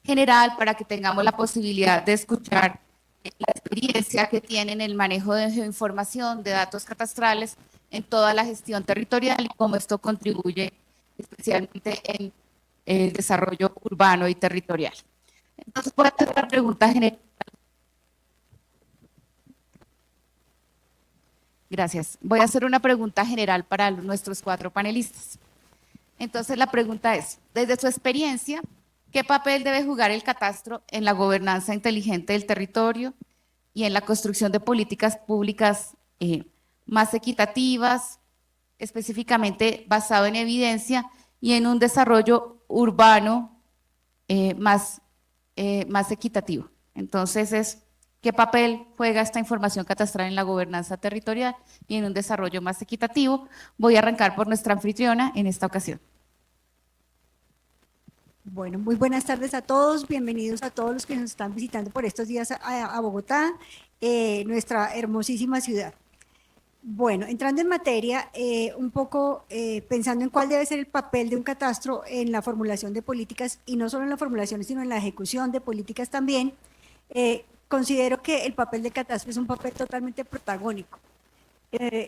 general para que tengamos la posibilidad de escuchar la experiencia que tienen en el manejo de geoinformación, de datos catastrales en toda la gestión territorial y cómo esto contribuye especialmente en el desarrollo urbano y territorial. Entonces, voy a hacer una pregunta general. Gracias. Voy a hacer una pregunta general para nuestros 4 panelistas. Entonces, la pregunta es, desde su experiencia, ¿qué papel debe jugar el catastro en la gobernanza inteligente del territorio y en la construcción de políticas públicas más equitativas, específicamente basado en evidencia y en un desarrollo urbano más equitativo? Entonces, ¿qué papel juega esta información catastral en la gobernanza territorial y en un desarrollo más equitativo? Voy a arrancar por nuestra anfitriona en esta ocasión. Bueno, muy buenas tardes a todos, bienvenidos a todos los que nos están visitando por estos días a Bogotá, nuestra hermosísima ciudad. Bueno, entrando en materia, un poco pensando en cuál debe ser el papel de un catastro en la formulación de políticas, y no solo en la formulación, sino en la ejecución de políticas también, considero que el papel del catastro es un papel totalmente protagónico.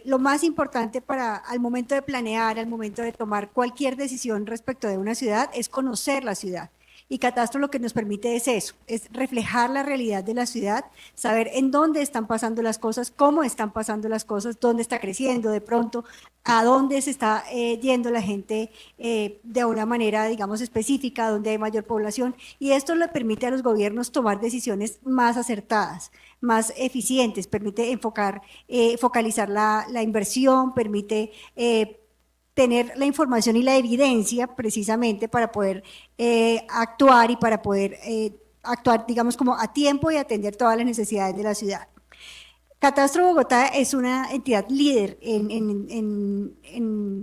Lo más importante al momento de planear, al momento de tomar cualquier decisión respecto de una ciudad, es conocer la ciudad. Y catastro lo que nos permite es eso, es reflejar la realidad de la ciudad, saber en dónde están pasando las cosas, cómo están pasando las cosas, dónde está creciendo de pronto, a dónde se está yendo la gente de una manera, digamos, específica, donde hay mayor población. Y esto le permite a los gobiernos tomar decisiones más acertadas, más eficientes, permite focalizar la inversión, permite tener la información y la evidencia precisamente para poder actuar y para poder actuar, digamos, como a tiempo y atender todas las necesidades de la ciudad. Catastro Bogotá es una entidad líder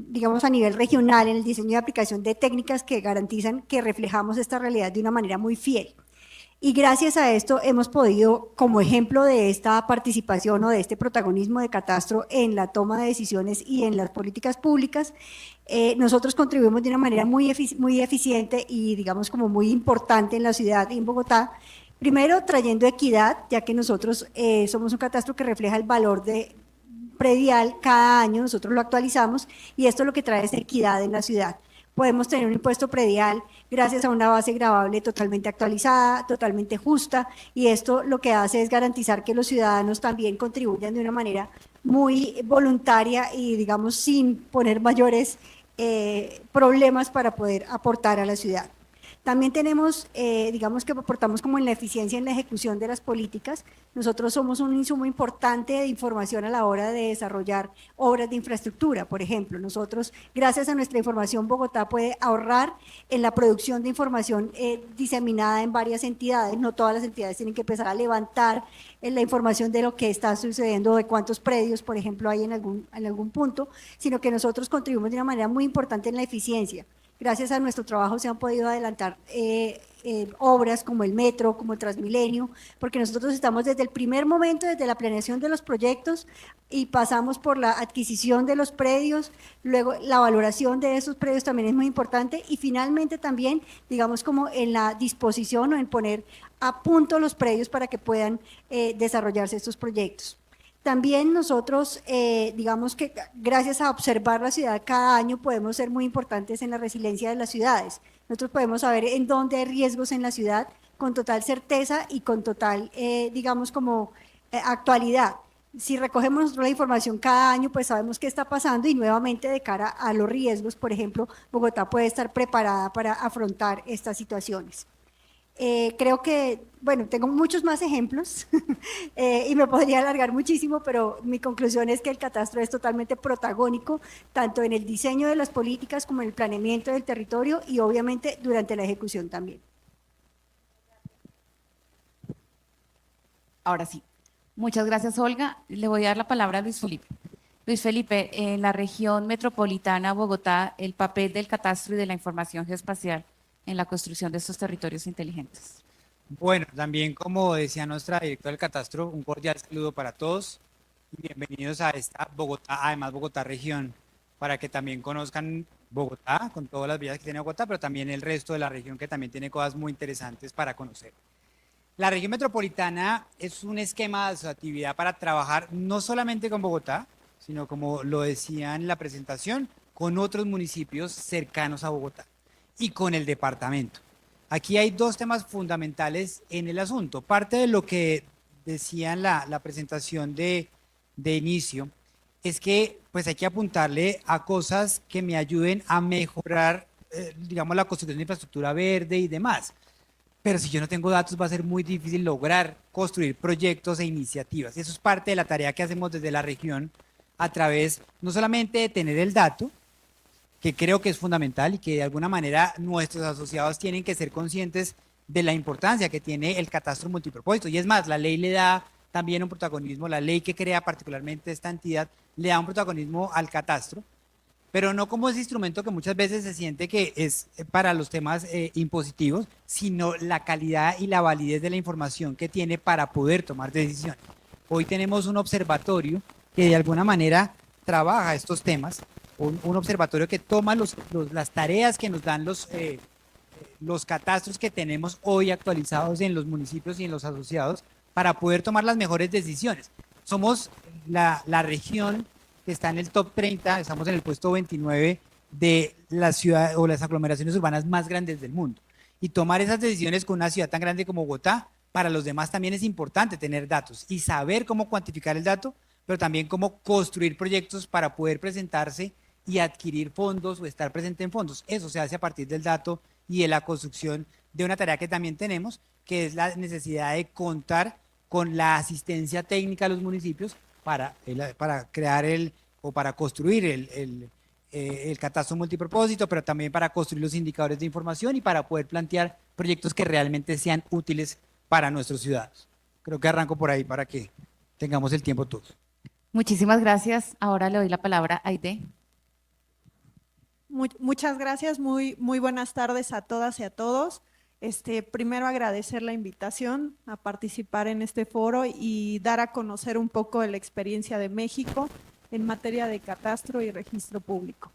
digamos, a nivel regional en el diseño y aplicación de técnicas que garantizan que reflejamos esta realidad de una manera muy fiel. Y gracias a esto hemos podido, como ejemplo de esta participación o de este protagonismo de Catastro en la toma de decisiones y en las políticas públicas, nosotros contribuimos de una manera muy eficiente y digamos como muy importante en la ciudad y en Bogotá. Primero, trayendo equidad, ya que nosotros somos un catastro que refleja el valor de predial cada año, nosotros lo actualizamos y esto lo que trae es equidad en la ciudad. Podemos tener un impuesto predial gracias a una base gravable totalmente actualizada, totalmente justa, y esto lo que hace es garantizar que los ciudadanos también contribuyan de una manera muy voluntaria y, digamos, sin poner mayores problemas para poder aportar a la ciudad. También tenemos, digamos que aportamos como en la eficiencia en la ejecución de las políticas. Nosotros somos un insumo importante de información a la hora de desarrollar obras de infraestructura, por ejemplo. Nosotros, gracias a nuestra información, Bogotá puede ahorrar en la producción de información diseminada en varias entidades. No todas las entidades tienen que empezar a levantar la información de lo que está sucediendo, de cuántos predios, por ejemplo, hay en algún punto, sino que nosotros contribuimos de una manera muy importante en la eficiencia. Gracias a nuestro trabajo se han podido adelantar obras como el metro, como el Transmilenio, porque nosotros estamos desde el primer momento, desde la planeación de los proyectos y pasamos por la adquisición de los predios, luego la valoración de esos predios también es muy importante y finalmente también, digamos, como en la disposición o en poner a punto los predios para que puedan desarrollarse estos proyectos. También nosotros, digamos que gracias a observar la ciudad cada año podemos ser muy importantes en la resiliencia de las ciudades. Nosotros podemos saber en dónde hay riesgos en la ciudad con total certeza y con total, digamos, como actualidad. Si recogemos nosotros la información cada año, pues sabemos qué está pasando y nuevamente de cara a los riesgos, por ejemplo, Bogotá puede estar preparada para afrontar estas situaciones. Creo que, bueno, tengo muchos más ejemplos y me podría alargar muchísimo, pero mi conclusión es que el catastro es totalmente protagónico, tanto en el diseño de las políticas como en el planeamiento del territorio y obviamente durante la ejecución también. Ahora sí. Muchas gracias, Olga. Le voy a dar la palabra a Luis Felipe. Luis Felipe, en la región metropolitana Bogotá, el papel del catastro y de la información geoespacial en la construcción de estos territorios inteligentes. Bueno, también como decía nuestra directora del catastro, un cordial saludo para todos y bienvenidos a esta Bogotá, además Bogotá región, para que también conozcan Bogotá con todas las vías que tiene Bogotá, pero también el resto de la región que también tiene cosas muy interesantes para conocer. La región metropolitana es un esquema de asociatividad para trabajar no solamente con Bogotá, sino como lo decía en la presentación, con otros municipios cercanos a Bogotá y con el departamento. Aquí hay dos temas fundamentales en el asunto. Parte de lo que decía en la presentación de inicio es que pues hay que apuntarle a cosas que me ayuden a mejorar, digamos, la construcción de infraestructura verde y demás. Pero si yo no tengo datos va a ser muy difícil lograr construir proyectos e iniciativas. Eso es parte de la tarea que hacemos desde la región a través no solamente de tener el dato, que creo que es fundamental y que de alguna manera nuestros asociados tienen que ser conscientes de la importancia que tiene el catastro multipropósito. Y es más, la ley le da también un protagonismo, la ley que crea particularmente esta entidad le da un protagonismo al catastro, pero no como ese instrumento que muchas veces se siente que es para los temas impositivos, sino la calidad y la validez de la información que tiene para poder tomar decisiones. Hoy tenemos un observatorio que de alguna manera trabaja estos temas, un observatorio que toma las tareas que nos dan los catastros que tenemos hoy actualizados en los municipios y en los asociados para poder tomar las mejores decisiones. Somos la región que está en el top 30, estamos en el puesto 29 de las ciudades o las aglomeraciones urbanas más grandes del mundo. Y tomar esas decisiones con una ciudad tan grande como Bogotá, para los demás también es importante tener datos y saber cómo cuantificar el dato, pero también cómo construir proyectos para poder presentarse y adquirir fondos o estar presente en fondos. Eso se hace a partir del dato y de la construcción de una tarea que también tenemos, que es la necesidad de contar con la asistencia técnica de los municipios para crear o para construir el catastro multipropósito, pero también para construir los indicadores de información y para poder plantear proyectos que realmente sean útiles para nuestros ciudadanos. Creo que arranco por ahí para que tengamos el tiempo todos. Muchísimas gracias. Ahora le doy la palabra a Aide. Muchas gracias, muy buenas tardes a todas y a todos. Primero agradecer la invitación a participar en este foro y dar a conocer un poco de la experiencia de México en materia de catastro y registro público.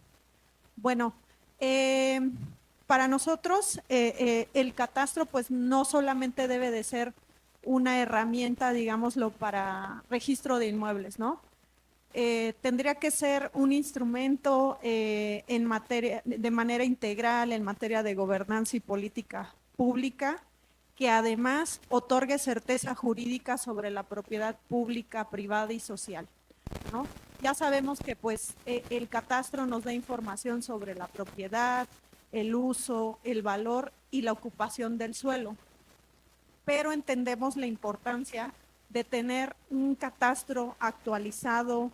Bueno, para nosotros el catastro pues no solamente debe de ser una herramienta, digámoslo, para registro de inmuebles, ¿no? Tendría que ser un instrumento en materia, de manera integral en materia de gobernanza y política pública, que además otorgue certeza jurídica sobre la propiedad pública, privada y social, ¿no? Ya sabemos que pues el catastro nos da información sobre la propiedad, el uso, el valor y la ocupación del suelo, pero entendemos la importancia de tener un catastro actualizado,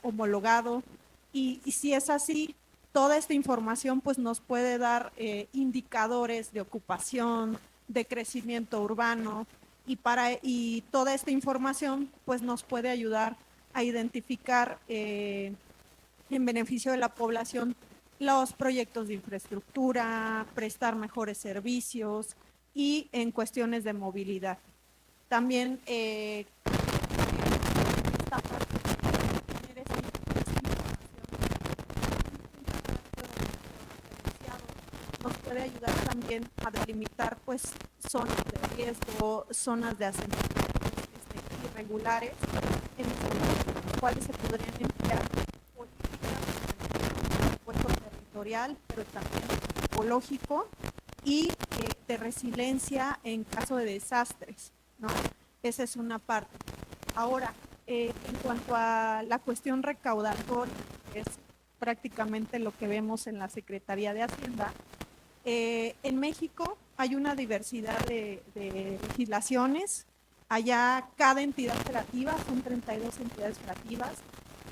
homologado, y si es así, toda esta información pues nos puede dar indicadores de ocupación, de crecimiento urbano, y toda esta información pues nos puede ayudar a identificar en beneficio de la población los proyectos de infraestructura, prestar mejores servicios y en cuestiones de movilidad. También esta parte de tener esta información nos puede ayudar también a delimitar pues zonas de riesgo, zonas de asentamientos irregulares, en las cuales se podrían emplear políticas de presupuesto territorial, pero también ecológico y de resiliencia en caso de desastres, ¿no? Esa es una parte. Ahora, en cuanto a la cuestión recaudatoria, que es prácticamente lo que vemos en la Secretaría de Hacienda, en México hay una diversidad de legislaciones. Allá cada entidad federativa, son 32 entidades federativas,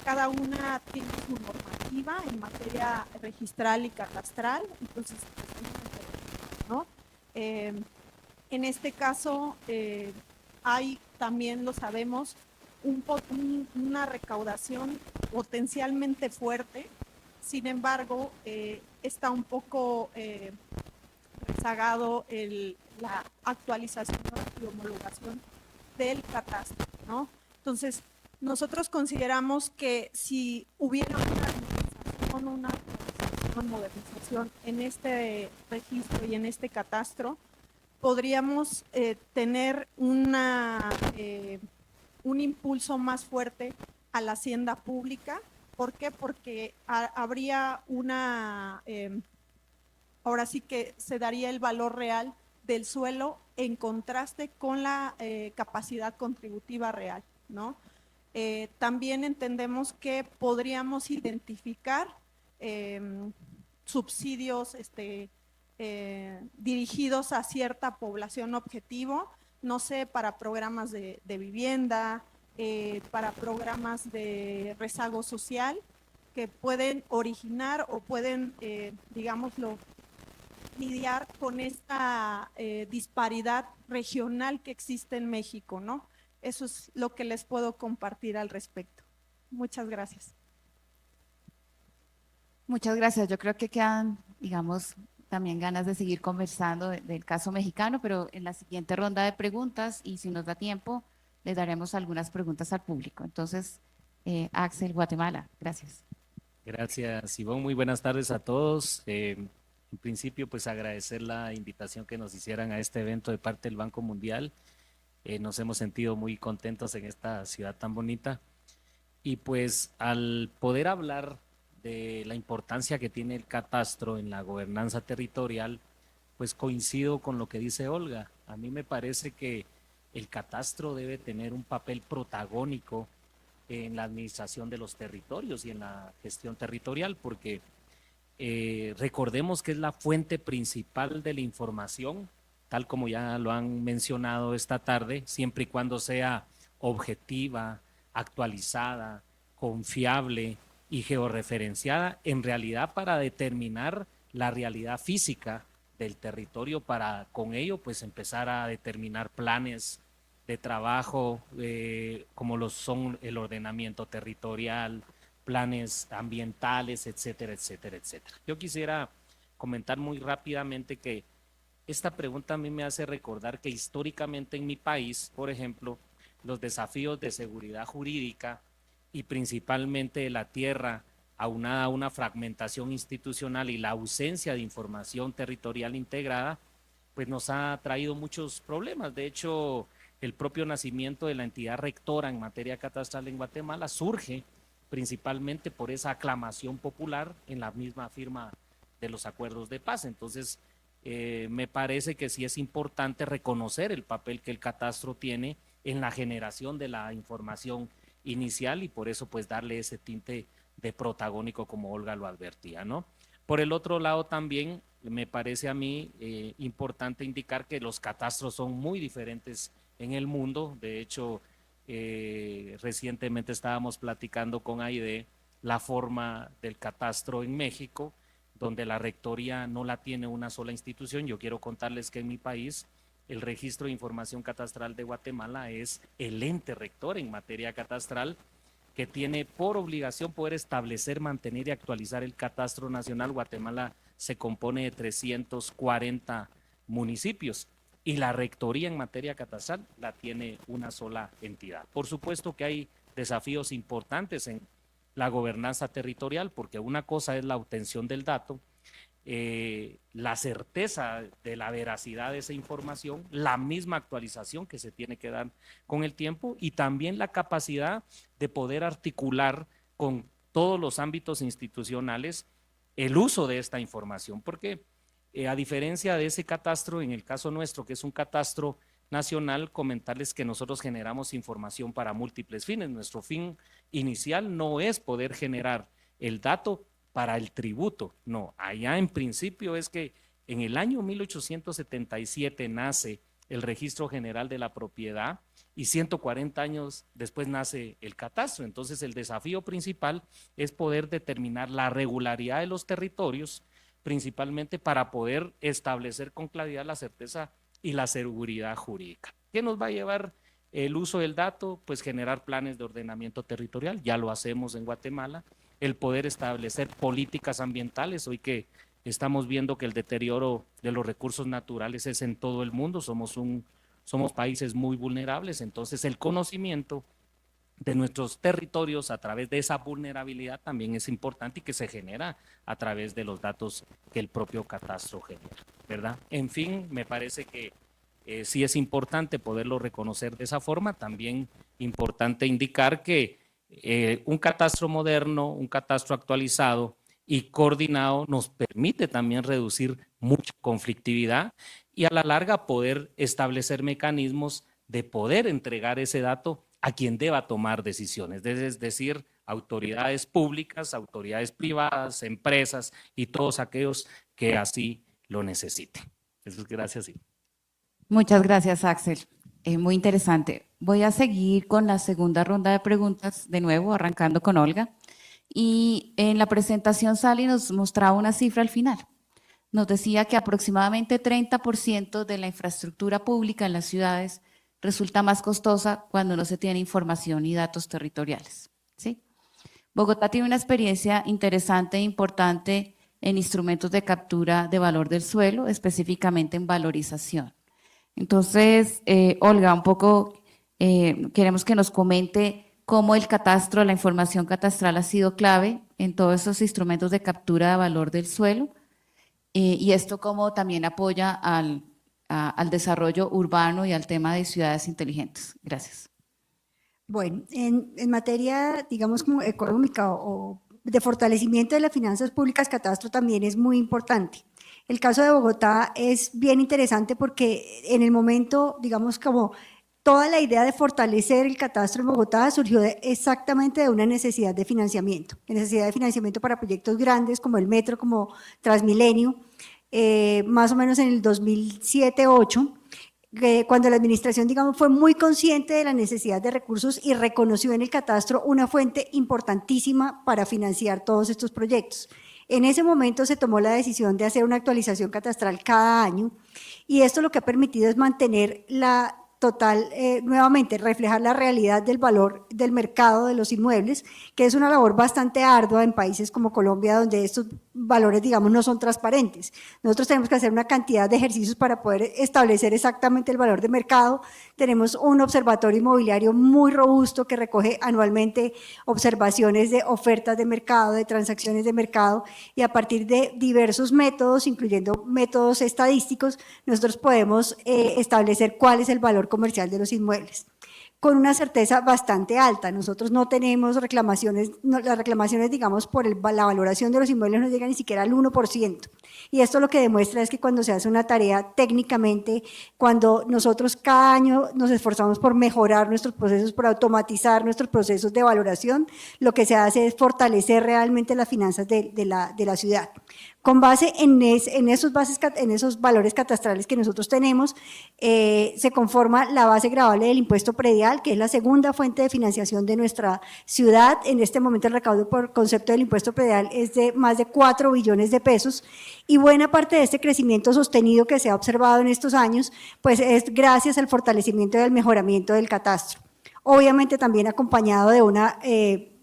cada una tiene su normativa en materia registral y catastral, entonces, ¿no? En este caso hay también, lo sabemos, una recaudación potencialmente fuerte, sin embargo, está un poco rezagado la actualización y homologación del catastro, ¿no? Entonces, nosotros consideramos que si hubiera una modernización en este registro y en este catastro, podríamos tener un impulso más fuerte a la hacienda pública. ¿Por qué? Porque habría ahora sí que se daría el valor real del suelo en contraste con la capacidad contributiva real, ¿no? También entendemos que podríamos identificar subsidios dirigidos a cierta población objetivo, no sé, para programas de vivienda, para programas de rezago social, que pueden originar o pueden, digámoslo, lidiar con esta disparidad regional que existe en México, ¿no? Eso es lo que les puedo compartir al respecto. Muchas gracias. Muchas gracias. Yo creo que quedan, digamos, también ganas de seguir conversando del caso mexicano, pero en la siguiente ronda de preguntas, y si nos da tiempo, le daremos algunas preguntas al público. Entonces, Axel, Guatemala, gracias. Gracias, Ivonne. Muy buenas tardes a todos. En principio, pues agradecer la invitación que nos hicieran a este evento de parte del Banco Mundial. Nos hemos sentido muy contentos en esta ciudad tan bonita. Y pues al poder hablar de la importancia que tiene el catastro en la gobernanza territorial, pues coincido con lo que dice Olga. A mí me parece que el catastro debe tener un papel protagónico en la administración de los territorios y en la gestión territorial, porque recordemos que es la fuente principal de la información, tal como ya lo han mencionado esta tarde, siempre y cuando sea objetiva, actualizada, confiable y georreferenciada, en realidad para determinar la realidad física del territorio, para con ello pues empezar a determinar planes de trabajo, como lo son el ordenamiento territorial, planes ambientales, etcétera, etcétera, etcétera. Yo quisiera comentar muy rápidamente que esta pregunta a mí me hace recordar que históricamente en mi país, por ejemplo, los desafíos de seguridad jurídica y principalmente de la tierra, aunada a una fragmentación institucional y la ausencia de información territorial integrada, pues nos ha traído muchos problemas. De hecho, el propio nacimiento de la entidad rectora en materia catastral en Guatemala surge principalmente por esa aclamación popular en la misma firma de los acuerdos de paz. Entonces, me parece que sí es importante reconocer el papel que el catastro tiene en la generación de la información inicial y por eso pues darle ese tinte de protagónico como Olga lo advertía, ¿no? Por el otro lado también me parece a mí importante indicar que los catastros son muy diferentes en el mundo. De hecho, recientemente estábamos platicando con Aide la forma del catastro en México, donde la rectoría no la tiene una sola institución. Yo quiero contarles que en mi país el Registro de Información Catastral de Guatemala es el ente rector en materia catastral que tiene por obligación poder establecer, mantener y actualizar el catastro nacional. Guatemala se compone de 340 municipios y la rectoría en materia catastral la tiene una sola entidad. Por supuesto que hay desafíos importantes en la gobernanza territorial, porque una cosa es la obtención del dato, la certeza de la veracidad de esa información, la misma actualización que se tiene que dar con el tiempo y también la capacidad de poder articular con todos los ámbitos institucionales el uso de esta información, porque a diferencia de ese catastro, en el caso nuestro, que es un catastro nacional, comentarles que nosotros generamos información para múltiples fines. Nuestro fin inicial no es poder generar el dato para el tributo, no, allá en principio es que en el año 1877 nace el Registro General de la Propiedad y 140 años después nace el catastro. Entonces el desafío principal es poder determinar la regularidad de los territorios, principalmente para poder establecer con claridad la certeza y la seguridad jurídica. ¿Qué nos va a llevar el uso del dato? Pues generar planes de ordenamiento territorial, ya lo hacemos en Guatemala, el poder establecer políticas ambientales, hoy que estamos viendo que el deterioro de los recursos naturales es en todo el mundo, somos países muy vulnerables, entonces el conocimiento de nuestros territorios a través de esa vulnerabilidad también es importante y que se genera a través de los datos que el propio catastro genera, ¿verdad? En fin, me parece que sí es importante poderlo reconocer de esa forma, también importante indicar que un catastro moderno, un catastro actualizado y coordinado nos permite también reducir mucha conflictividad y a la larga poder establecer mecanismos de poder entregar ese dato a quien deba tomar decisiones, es decir, autoridades públicas, autoridades privadas, empresas y todos aquellos que así lo necesiten. Eso es gracias. Sí. Muchas gracias, Axel. Muy interesante. Voy a seguir con la segunda ronda de preguntas, de nuevo, arrancando con Olga. Y en la presentación, Sally nos mostraba una cifra al final. Nos decía que aproximadamente 30% de la infraestructura pública en las ciudades resulta más costosa cuando no se tiene información y datos territoriales, ¿sí? Bogotá tiene una experiencia interesante e importante en instrumentos de captura de valor del suelo, específicamente en valorización. Entonces, Olga, un poco queremos que nos comente cómo el catastro, la información catastral ha sido clave en todos esos instrumentos de captura de valor del suelo y esto cómo también apoya al desarrollo urbano y al tema de ciudades inteligentes. Gracias. Bueno, en materia, digamos, como económica o de fortalecimiento de las finanzas públicas, catastro también es muy importante. El caso de Bogotá es bien interesante porque en el momento, digamos, como toda la idea de fortalecer el catastro en Bogotá surgió exactamente de una necesidad de financiamiento para proyectos grandes como el metro, como Transmilenio, más o menos en el 2007-2008, cuando la administración, digamos, fue muy consciente de la necesidad de recursos y reconoció en el catastro una fuente importantísima para financiar todos estos proyectos. En ese momento se tomó la decisión de hacer una actualización catastral cada año y esto lo que ha permitido es mantener la total, nuevamente, reflejar la realidad del valor del mercado de los inmuebles, que es una labor bastante ardua en países como Colombia, donde estos valores, digamos, no son transparentes. Nosotros tenemos que hacer una cantidad de ejercicios para poder establecer exactamente el valor de mercado. Tenemos un observatorio inmobiliario muy robusto que recoge anualmente observaciones de ofertas de mercado, de transacciones de mercado, y a partir de diversos métodos, incluyendo métodos estadísticos, nosotros podemos establecer cuál es el valor comercial de los inmuebles con una certeza bastante alta. Nosotros no tenemos reclamaciones, las reclamaciones, digamos, por la valoración de los inmuebles no llegan ni siquiera al 1%. Y esto lo que demuestra es que cuando se hace una tarea técnicamente, cuando nosotros cada año nos esforzamos por mejorar nuestros procesos, por automatizar nuestros procesos de valoración, lo que se hace es fortalecer realmente las finanzas de la ciudad. Con base en esos valores catastrales que nosotros tenemos, se conforma la base gravable del impuesto predial, que es la segunda fuente de financiación de nuestra ciudad. En este momento el recaudo por concepto del impuesto predial es de más de 4 billones de pesos, y buena parte de este crecimiento sostenido que se ha observado en estos años, pues es gracias al fortalecimiento y al mejoramiento del catastro. Obviamente también acompañado de una,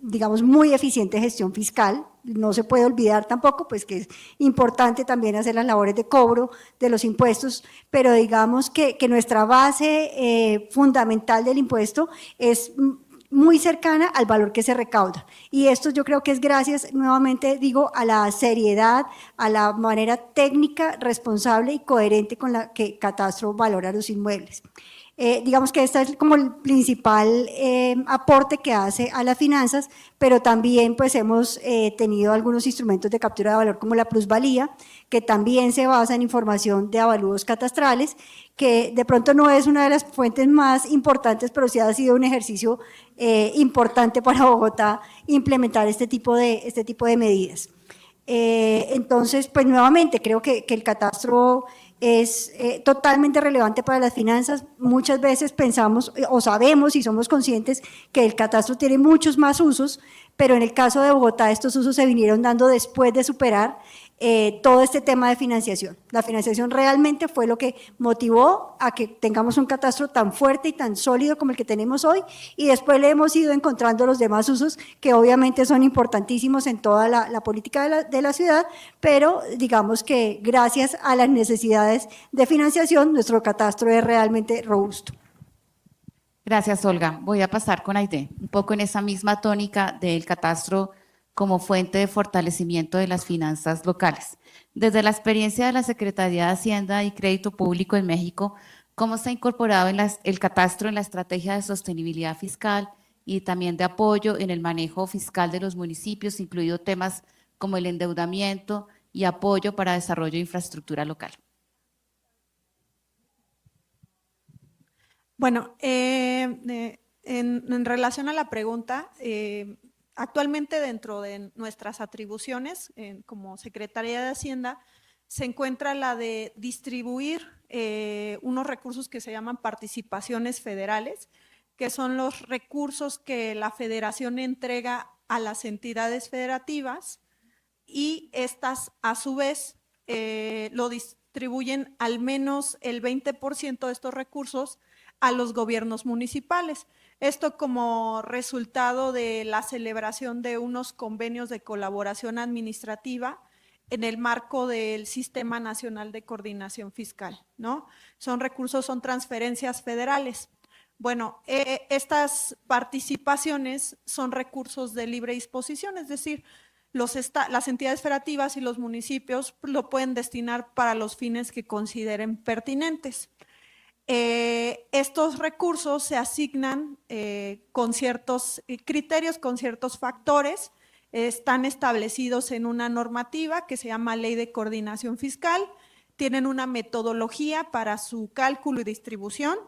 digamos, muy eficiente gestión fiscal. No se puede olvidar tampoco, pues, que es importante también hacer las labores de cobro de los impuestos, pero digamos que nuestra base fundamental del impuesto es muy cercana al valor que se recauda. Y esto yo creo que es gracias, nuevamente digo, a la seriedad, a la manera técnica, responsable y coherente con la que Catastro valora los inmuebles. Digamos que este es como el principal aporte que hace a las finanzas, pero también pues hemos tenido algunos instrumentos de captura de valor como la plusvalía, que también se basa en información de avalúos catastrales, que de pronto no es una de las fuentes más importantes, pero sí ha sido un ejercicio importante para Bogotá implementar este tipo de medidas. Entonces, pues nuevamente creo que el catastro es totalmente relevante para las finanzas. Muchas veces pensamos o sabemos y somos conscientes que el catastro tiene muchos más usos, pero en el caso de Bogotá estos usos se vinieron dando después de superar todo este tema de financiación. La financiación realmente fue lo que motivó a que tengamos un catastro tan fuerte y tan sólido como el que tenemos hoy, y después le hemos ido encontrando los demás usos que obviamente son importantísimos en toda la política de la ciudad, pero digamos que gracias a las necesidades de financiación nuestro catastro es realmente robusto. Gracias, Olga. Voy a pasar con Aide, un poco en esa misma tónica del catastro como fuente de fortalecimiento de las finanzas locales. Desde la experiencia de la Secretaría de Hacienda y Crédito Público en México, ¿cómo se ha incorporado el catastro en la estrategia de sostenibilidad fiscal y también de apoyo en el manejo fiscal de los municipios, incluido temas como el endeudamiento y apoyo para desarrollo de infraestructura local? Bueno, en relación a la pregunta, actualmente dentro de nuestras atribuciones como Secretaría de Hacienda se encuentra la de distribuir unos recursos que se llaman participaciones federales, que son los recursos que la federación entrega a las entidades federativas, y estas a su vez lo distribuyen al menos el 20% de estos recursos a los gobiernos municipales. Esto como resultado de la celebración de unos convenios de colaboración administrativa en el marco del Sistema Nacional de Coordinación Fiscal, ¿no? Son transferencias federales. Bueno, estas participaciones son recursos de libre disposición, es decir, las entidades federativas y los municipios lo pueden destinar para los fines que consideren pertinentes. Estos recursos se asignan con ciertos criterios, con ciertos factores, están establecidos en una normativa que se llama Ley de Coordinación Fiscal, tienen una metodología para su cálculo y distribución.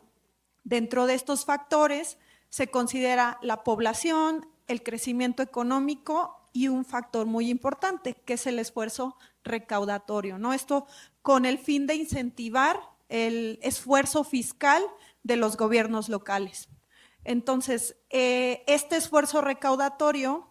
Dentro de estos factores se considera la población, el crecimiento económico y un factor muy importante, que es el esfuerzo recaudatorio, ¿no? Esto con el fin de incentivar el esfuerzo fiscal de los gobiernos locales. Entonces, este esfuerzo recaudatorio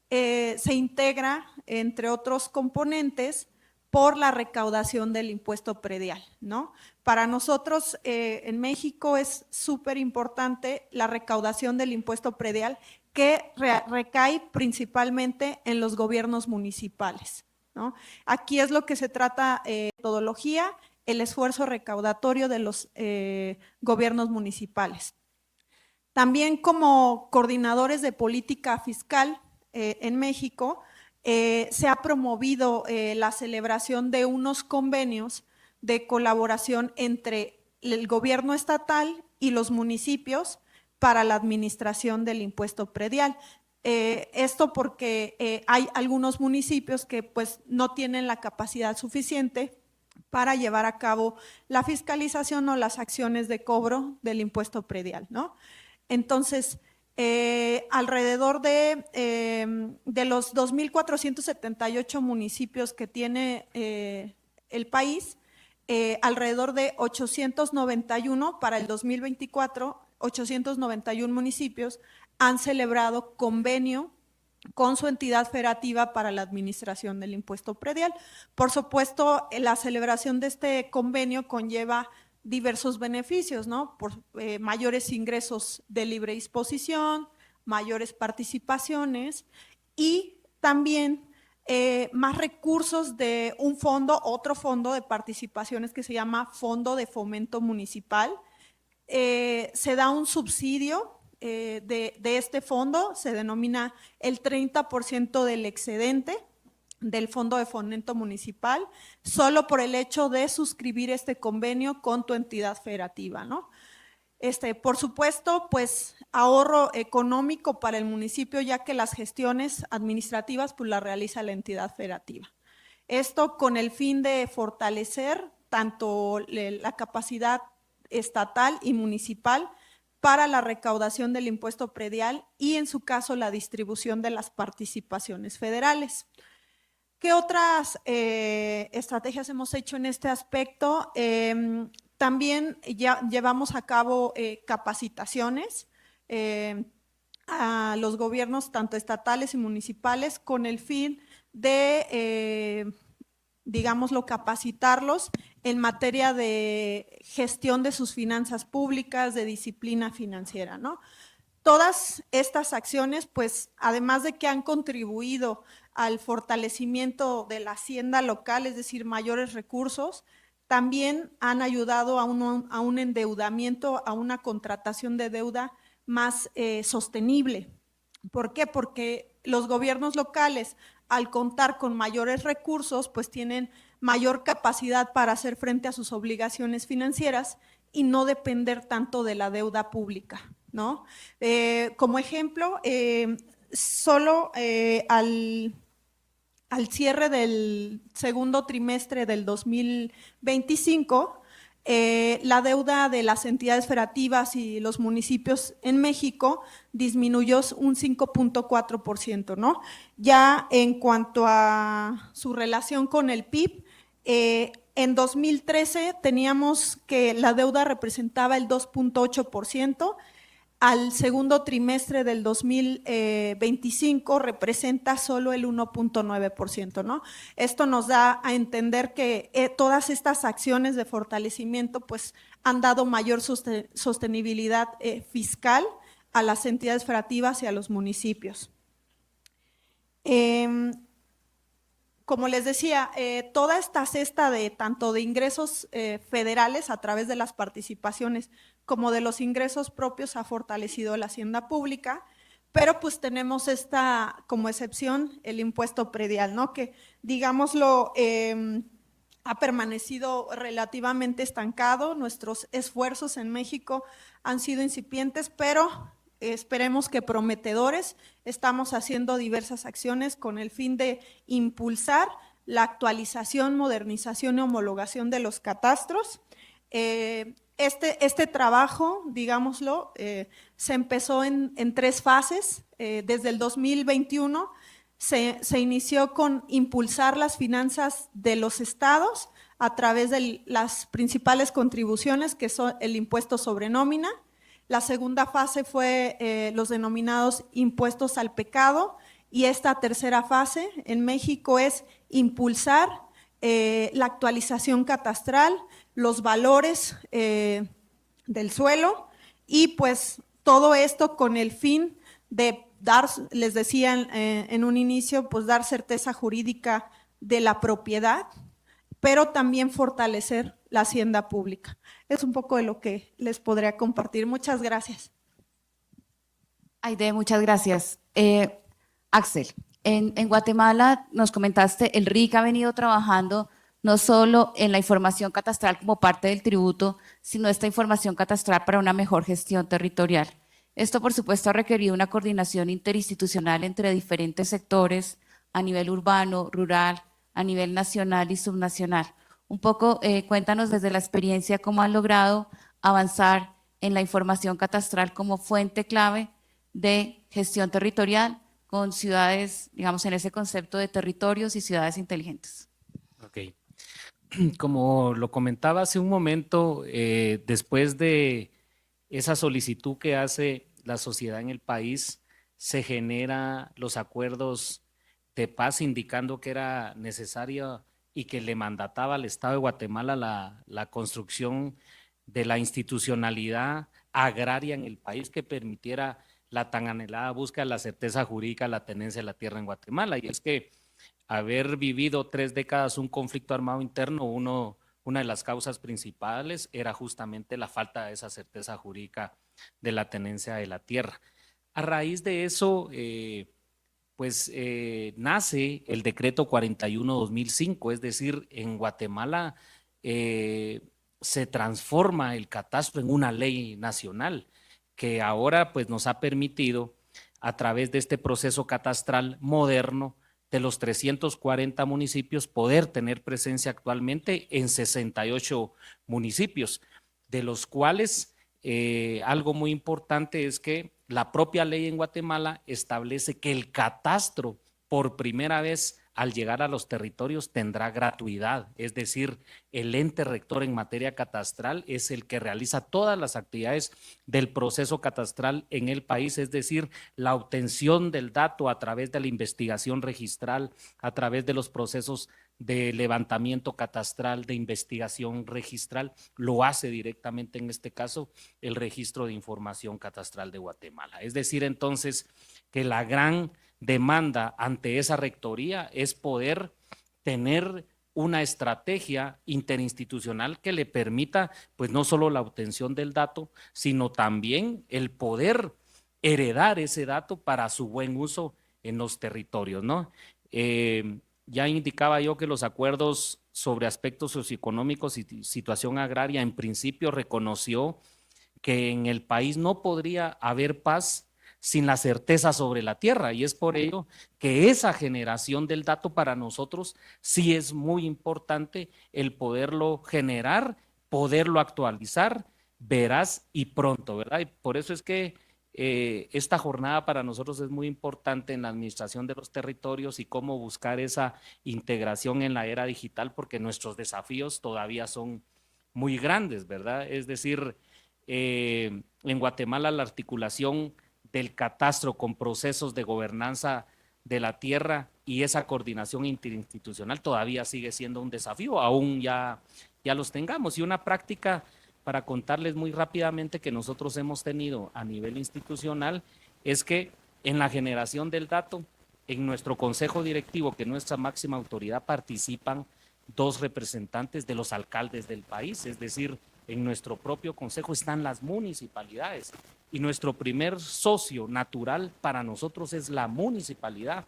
se integra, entre otros componentes, por la recaudación del impuesto predial, ¿no? Para nosotros en México es súper importante la recaudación del impuesto predial que recae principalmente en los gobiernos municipales, ¿no? Aquí es lo que se trata metodología, el esfuerzo recaudatorio de los gobiernos municipales. También como coordinadores de política fiscal en México, se ha promovido la celebración de unos convenios de colaboración entre el gobierno estatal y los municipios para la administración del impuesto predial. Esto porque hay algunos municipios que pues no tienen la capacidad suficiente para llevar a cabo la fiscalización o las acciones de cobro del impuesto predial, ¿no? Entonces, alrededor de los 2.478 municipios que tiene el país, alrededor de 891 para el 2024, 891 municipios han celebrado convenio con su entidad federativa para la administración del impuesto predial. Por supuesto, la celebración de este convenio conlleva diversos beneficios, ¿no? Por mayores ingresos de libre disposición, mayores participaciones y también más recursos de un fondo, otro fondo de participaciones que se llama Fondo de Fomento Municipal. Se da un subsidio de este fondo, se denomina el 30% del excedente del Fondo de Fomento Municipal, solo por el hecho de suscribir este convenio con tu entidad federativa, ¿no? Por supuesto, pues ahorro económico para el municipio, ya que las gestiones administrativas pues las realiza la entidad federativa. Esto con el fin de fortalecer tanto la capacidad estatal y municipal para la recaudación del impuesto predial y en su caso la distribución de las participaciones federales. ¿Qué otras estrategias hemos hecho en este aspecto? También ya llevamos a cabo capacitaciones a los gobiernos tanto estatales y municipales con el fin de, digámoslo, capacitarlos en materia de gestión de sus finanzas públicas, de disciplina financiera, ¿no? Todas estas acciones, pues, además de que han contribuido al fortalecimiento de la hacienda local, es decir, mayores recursos, también han ayudado a un endeudamiento, a una contratación de deuda más sostenible. ¿Por qué? Porque los gobiernos locales, al contar con mayores recursos, pues tienen mayor capacidad para hacer frente a sus obligaciones financieras y no depender tanto de la deuda pública, ¿no? Como ejemplo, solo al cierre del segundo trimestre del 2025, la deuda de las entidades federativas y los municipios en México disminuyó un 5.4%, ¿no? Ya en cuanto a su relación con el PIB, en 2013 teníamos que la deuda representaba el 2.8%, al segundo trimestre del 2025 representa solo el 1.9%, ¿no? Esto nos da a entender que todas estas acciones de fortalecimiento pues han dado mayor sostenibilidad fiscal a las entidades federativas y a los municipios. Como les decía, toda esta cesta de tanto de ingresos federales a través de las participaciones como de los ingresos propios ha fortalecido la hacienda pública, pero pues tenemos esta como excepción el impuesto predial, ¿no? Que digámoslo ha permanecido relativamente estancado. Nuestros esfuerzos en México han sido incipientes, pero esperemos que prometedores. Estamos haciendo diversas acciones con el fin de impulsar la actualización, modernización y homologación de los catastros. Este trabajo, digámoslo, se empezó en 3 fases. Desde el 2021 se inició con impulsar las finanzas de los estados a través de las principales contribuciones, que son el impuesto sobre nómina. La segunda fase fue los denominados impuestos al pecado, y esta tercera fase en México es impulsar la actualización catastral, los valores del suelo y pues todo esto con el fin de dar, les decía en un inicio, pues dar certeza jurídica de la propiedad, pero también fortalecer la hacienda pública. Es un poco de lo que les podría compartir. Muchas gracias. Aide, muchas gracias. Axel, en Guatemala nos comentaste, el RIC ha venido trabajando no solo en la información catastral como parte del tributo, sino esta información catastral para una mejor gestión territorial. Esto, por supuesto, ha requerido una coordinación interinstitucional entre diferentes sectores a nivel urbano, rural, a nivel nacional y subnacional. Un poco, cuéntanos desde la experiencia cómo han logrado avanzar en la información catastral como fuente clave de gestión territorial con ciudades, digamos, en ese concepto de territorios y ciudades inteligentes. Ok. Como lo comentaba hace un momento, después de esa solicitud que hace la sociedad en el país, se genera los acuerdos de paz indicando que era necesario y que le mandataba al Estado de Guatemala la construcción de la institucionalidad agraria en el país que permitiera la tan anhelada búsqueda de la certeza jurídica, la tenencia de la tierra en Guatemala. Y es que haber vivido 3 décadas un conflicto armado interno, una de las causas principales era justamente la falta de esa certeza jurídica de la tenencia de la tierra. A raíz de eso, nace el decreto 41-2005, es decir, en Guatemala se transforma el catastro en una ley nacional que ahora pues nos ha permitido a través de este proceso catastral moderno de los 340 municipios poder tener presencia actualmente en 68 municipios, de los cuales algo muy importante es que la propia ley en Guatemala establece que el catastro por primera vez al llegar a los territorios tendrá gratuidad, es decir, el ente rector en materia catastral es el que realiza todas las actividades del proceso catastral en el país, es decir, la obtención del dato a través de la investigación registral, a través de los procesos de levantamiento catastral, de investigación registral, lo hace directamente en este caso el Registro de Información Catastral de Guatemala. Es decir, entonces, que la gran demanda ante esa rectoría es poder tener una estrategia interinstitucional que le permita, pues no solo la obtención del dato, sino también el poder heredar ese dato para su buen uso en los territorios, ¿no? Ya indicaba yo que los acuerdos sobre aspectos socioeconómicos y situación agraria en principio reconoció que en el país no podría haber paz sin la certeza sobre la tierra, y es por ello que esa generación del dato para nosotros sí es muy importante el poderlo generar, poderlo actualizar, veraz y pronto, ¿verdad? Y por eso es que esta jornada para nosotros es muy importante en la administración de los territorios y cómo buscar esa integración en la era digital, porque nuestros desafíos todavía son muy grandes, ¿verdad? Es decir, en Guatemala la articulación del catastro con procesos de gobernanza de la tierra y esa coordinación interinstitucional todavía sigue siendo un desafío, aún ya los tengamos. Y una práctica para contarles muy rápidamente que nosotros hemos tenido a nivel institucional es que en la generación del dato, en nuestro consejo directivo, que es nuestra máxima autoridad, participan 2 representantes de los alcaldes del país, es decir, en nuestro propio consejo están las municipalidades y nuestro primer socio natural para nosotros es la municipalidad,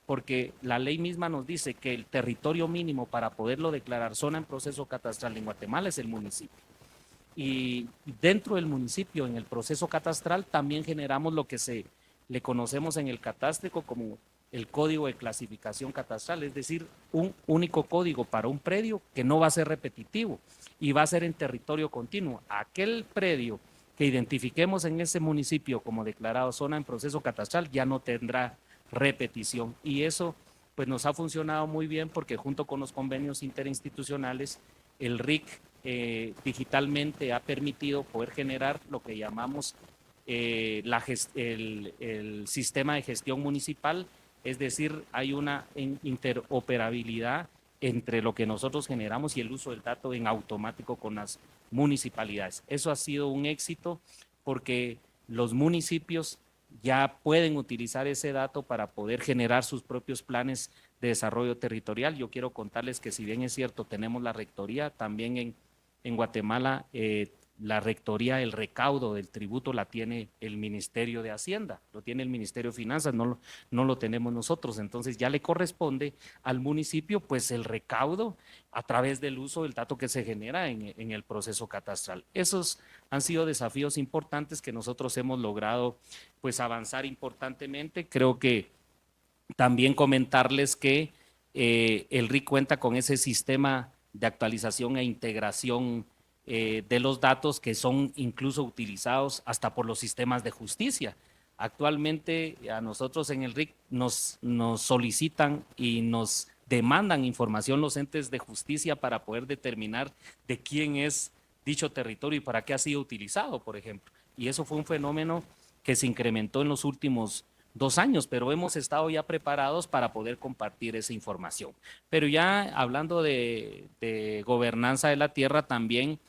porque la ley misma nos dice que el territorio mínimo para poderlo declarar zona en proceso catastral en Guatemala es el municipio. Y dentro del municipio, en el proceso catastral, también generamos lo que le conocemos en el catástrico como el código de clasificación catastral, es decir, un único código para un predio que no va a ser repetitivo y va a ser en territorio continuo. Aquel predio que identifiquemos en ese municipio como declarado zona en proceso catastral ya no tendrá repetición, y eso pues nos ha funcionado muy bien porque junto con los convenios interinstitucionales el RIC digitalmente ha permitido poder generar lo que llamamos el sistema de gestión municipal, es decir, hay una interoperabilidad entre lo que nosotros generamos y el uso del dato en automático con las municipalidades. Eso ha sido un éxito porque los municipios ya pueden utilizar ese dato para poder generar sus propios planes de desarrollo territorial. Yo quiero contarles que si bien es cierto, tenemos la rectoría, también en Guatemala la rectoría, el recaudo del tributo la tiene el Ministerio de Hacienda, lo tiene el Ministerio de Finanzas, no lo tenemos nosotros. Entonces ya le corresponde al municipio pues el recaudo a través del uso del dato que se genera en el proceso catastral. Esos han sido desafíos importantes que nosotros hemos logrado pues avanzar importantemente. Creo que también comentarles que el RIC cuenta con ese sistema de actualización e integración de los datos que son incluso utilizados hasta por los sistemas de justicia. Actualmente a nosotros en el RIC nos solicitan y nos demandan información los entes de justicia para poder determinar de quién es dicho territorio y para qué ha sido utilizado, por ejemplo. Y eso fue un fenómeno que se incrementó en los últimos 2 años, pero hemos estado ya preparados para poder compartir esa información. Pero ya hablando de gobernanza de la tierra, también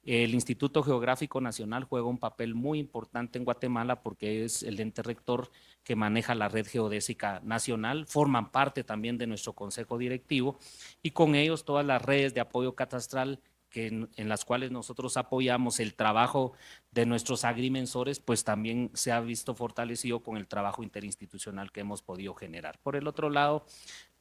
el Instituto Geográfico Nacional juega un papel muy importante en Guatemala porque es el ente rector que maneja la red geodésica nacional, forman parte también de nuestro consejo directivo y con ellos todas las redes de apoyo catastral en las cuales nosotros apoyamos el trabajo de nuestros agrimensores, pues también se ha visto fortalecido con el trabajo interinstitucional que hemos podido generar. Por el otro lado,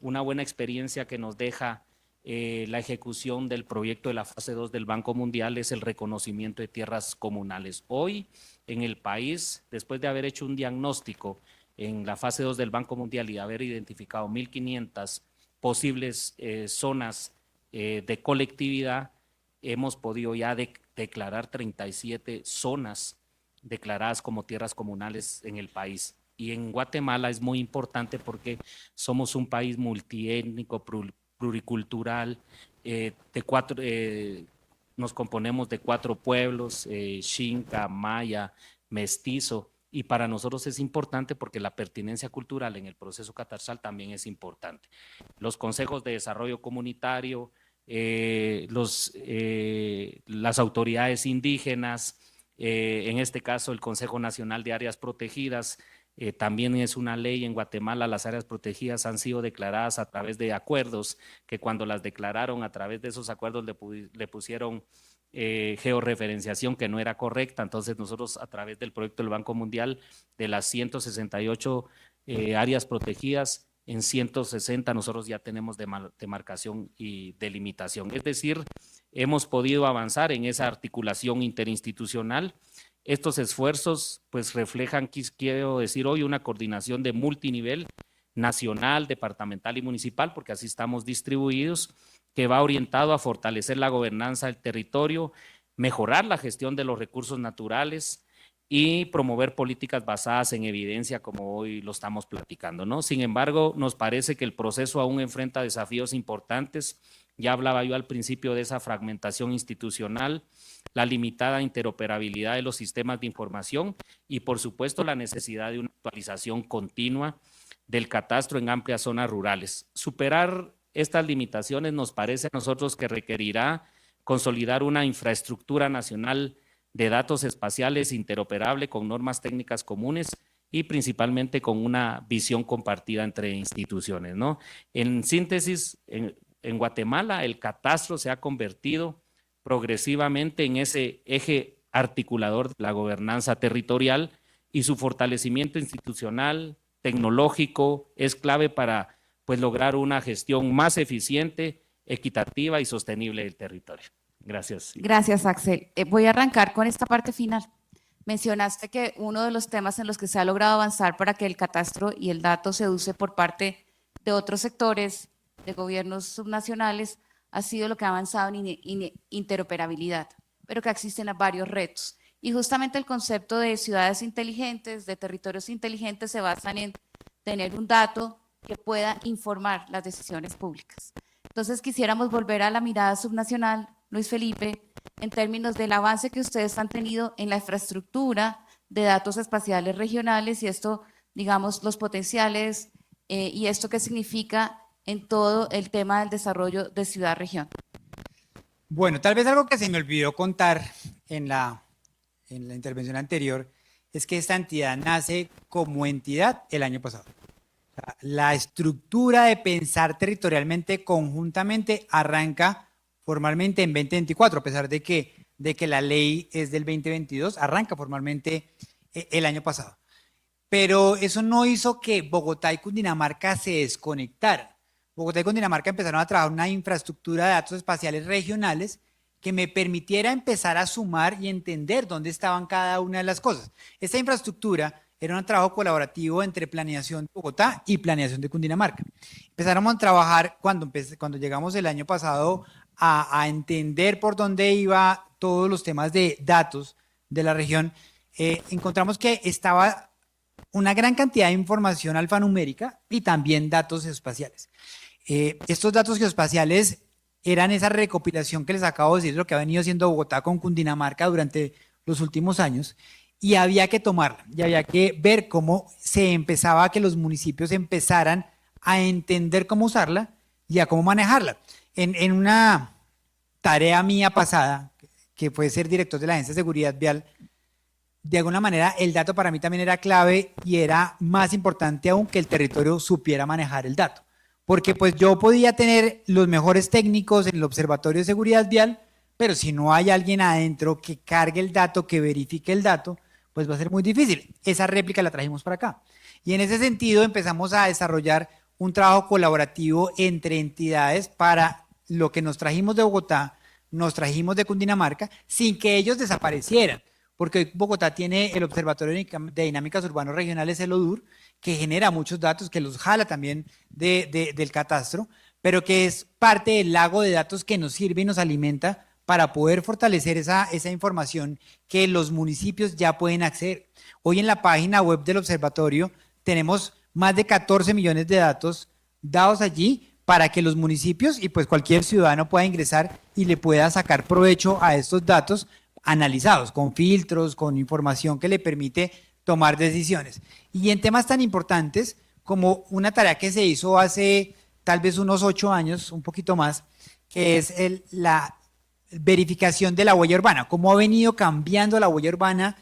una buena experiencia que nos deja la ejecución del proyecto de la fase 2 del Banco Mundial es el reconocimiento de tierras comunales. Hoy en el país, después de haber hecho un diagnóstico en la fase 2 del Banco Mundial y de haber identificado 1.500 posibles zonas de colectividad, hemos podido ya declarar 37 zonas declaradas como tierras comunales en el país. Y en Guatemala es muy importante porque somos un país multiétnico, pluricultural, nos componemos de 4 pueblos, Xinca, Maya, Mestizo, y para nosotros es importante porque la pertinencia cultural en el proceso catastral también es importante. Los consejos de desarrollo comunitario, las autoridades indígenas, en este caso el Consejo Nacional de Áreas Protegidas, también es una ley en Guatemala, las áreas protegidas han sido declaradas a través de acuerdos, que cuando las declararon a través de esos acuerdos le pusieron georreferenciación que no era correcta. Entonces nosotros a través del proyecto del Banco Mundial, de las 168 áreas protegidas, en 160 nosotros ya tenemos demarcación y delimitación. Es decir, hemos podido avanzar en esa articulación interinstitucional. Estos esfuerzos pues reflejan, quiero decir hoy, una coordinación de multinivel, nacional, departamental y municipal, porque así estamos distribuidos, que va orientado a fortalecer la gobernanza del territorio, mejorar la gestión de los recursos naturales y promover políticas basadas en evidencia, como hoy lo estamos platicando, ¿no? Sin embargo, nos parece que el proceso aún enfrenta desafíos importantes. Ya hablaba yo al principio de esa fragmentación institucional, la limitada interoperabilidad de los sistemas de información y, por supuesto, la necesidad de una actualización continua del catastro en amplias zonas rurales. Superar estas limitaciones nos parece a nosotros que requerirá consolidar una infraestructura nacional de datos espaciales interoperable con normas técnicas comunes y principalmente con una visión compartida entre instituciones, ¿no? En síntesis, en Guatemala el catastro se ha convertido progresivamente en ese eje articulador de la gobernanza territorial y su fortalecimiento institucional, tecnológico, es clave para pues, lograr una gestión más eficiente, equitativa y sostenible del territorio. Gracias. Gracias, Axel. Voy a arrancar con esta parte final. Mencionaste que uno de los temas en los que se ha logrado avanzar para que el catastro y el dato se use por parte de otros sectores, de gobiernos subnacionales, ha sido lo que ha avanzado en interoperabilidad, pero que existen varios retos. Y justamente el concepto de ciudades inteligentes, de territorios inteligentes, se basan en tener un dato que pueda informar las decisiones públicas. Entonces quisiéramos volver a la mirada subnacional, Luis Felipe, en términos del avance que ustedes han tenido en la infraestructura de datos espaciales regionales y esto, digamos, los potenciales y esto qué significa en todo el tema del desarrollo de ciudad-región? Bueno, tal vez algo que se me olvidó contar en la intervención anterior es que esta entidad nace como entidad el año pasado. O sea, la estructura de pensar territorialmente conjuntamente arranca formalmente en 2024, a pesar de que la ley es del 2022, arranca formalmente el año pasado. Pero eso no hizo que Bogotá y Cundinamarca se desconectaran. Bogotá y Cundinamarca empezaron a trabajar una infraestructura de datos espaciales regionales que me permitiera empezar a sumar y entender dónde estaban cada una de las cosas. Esta infraestructura era un trabajo colaborativo entre Planeación de Bogotá y Planeación de Cundinamarca. Empezaron a trabajar cuando llegamos el año pasado a entender por dónde iba todos los temas de datos de la región. Encontramos que estaba una gran cantidad de información alfanumérica y también datos geoespaciales. Estos datos geoespaciales eran esa recopilación que les acabo de decir, lo que ha venido haciendo Bogotá con Cundinamarca durante los últimos años, y había que tomarla, y había que ver cómo se empezaba a que los municipios empezaran a entender cómo usarla y a cómo manejarla. En una tarea mía pasada, que fue ser director de la Agencia de Seguridad Vial, de alguna manera el dato para mí también era clave y era más importante aún que el territorio supiera manejar el dato. Porque pues yo podía tener los mejores técnicos en el Observatorio de Seguridad Vial, pero si no hay alguien adentro que cargue el dato, que verifique el dato, pues va a ser muy difícil. Esa réplica la trajimos para acá. Y en ese sentido empezamos a desarrollar un trabajo colaborativo entre entidades para lo que nos trajimos de Bogotá, nos trajimos de Cundinamarca, sin que ellos desaparecieran. Porque hoy Bogotá tiene el Observatorio de Dinámicas Urbanos Regionales, el ODUR, que genera muchos datos, que los jala también del catastro, pero que es parte del lago de datos que nos sirve y nos alimenta para poder fortalecer esa información que los municipios ya pueden acceder. Hoy en la página web del observatorio tenemos más de 14 millones de datos dados allí para que los municipios y pues cualquier ciudadano pueda ingresar y le pueda sacar provecho a estos datos analizados, con filtros, con información que le permite tomar decisiones. Y en temas tan importantes como una tarea que se hizo hace tal vez unos 8 años, un poquito más, que es la verificación de la huella urbana, cómo ha venido cambiando la huella urbana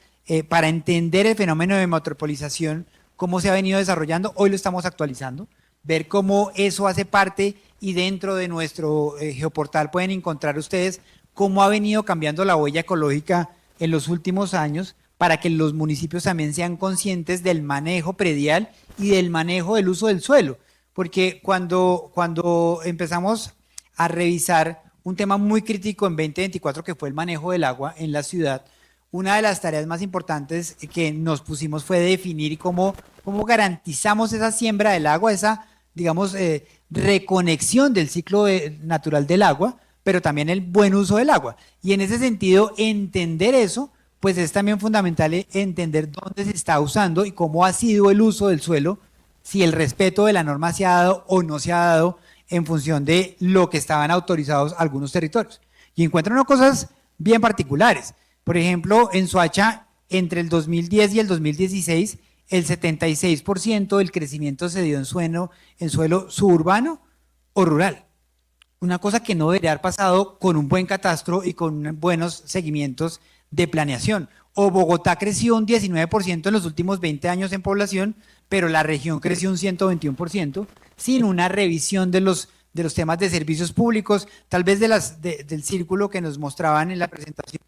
para entender el fenómeno de metropolización, cómo se ha venido desarrollando. Hoy lo estamos actualizando, ver cómo eso hace parte y dentro de nuestro geoportal pueden encontrar ustedes cómo ha venido cambiando la huella ecológica en los últimos años para que los municipios también sean conscientes del manejo predial y del manejo del uso del suelo. Porque cuando empezamos a revisar un tema muy crítico en 2024, que fue el manejo del agua en la ciudad, una de las tareas más importantes que nos pusimos fue definir cómo garantizamos esa siembra del agua, esa, digamos, reconexión del ciclo natural del agua, pero también el buen uso del agua. Y en ese sentido, entender eso, pues es también fundamental entender dónde se está usando y cómo ha sido el uso del suelo, si el respeto de la norma se ha dado o no se ha dado en función de lo que estaban autorizados algunos territorios. Y encuentran unas cosas bien particulares. Por ejemplo, en Soacha, entre el 2010 y el 2016, el 76% del crecimiento se dio en suelo suburbano o rural. Una cosa que no debería haber pasado con un buen catastro y con buenos seguimientos de planeación. O Bogotá creció un 19% en los últimos 20 años en población, pero la región creció un 121%, sin una revisión de los temas de servicios públicos, tal vez del círculo que nos mostraban en la presentación,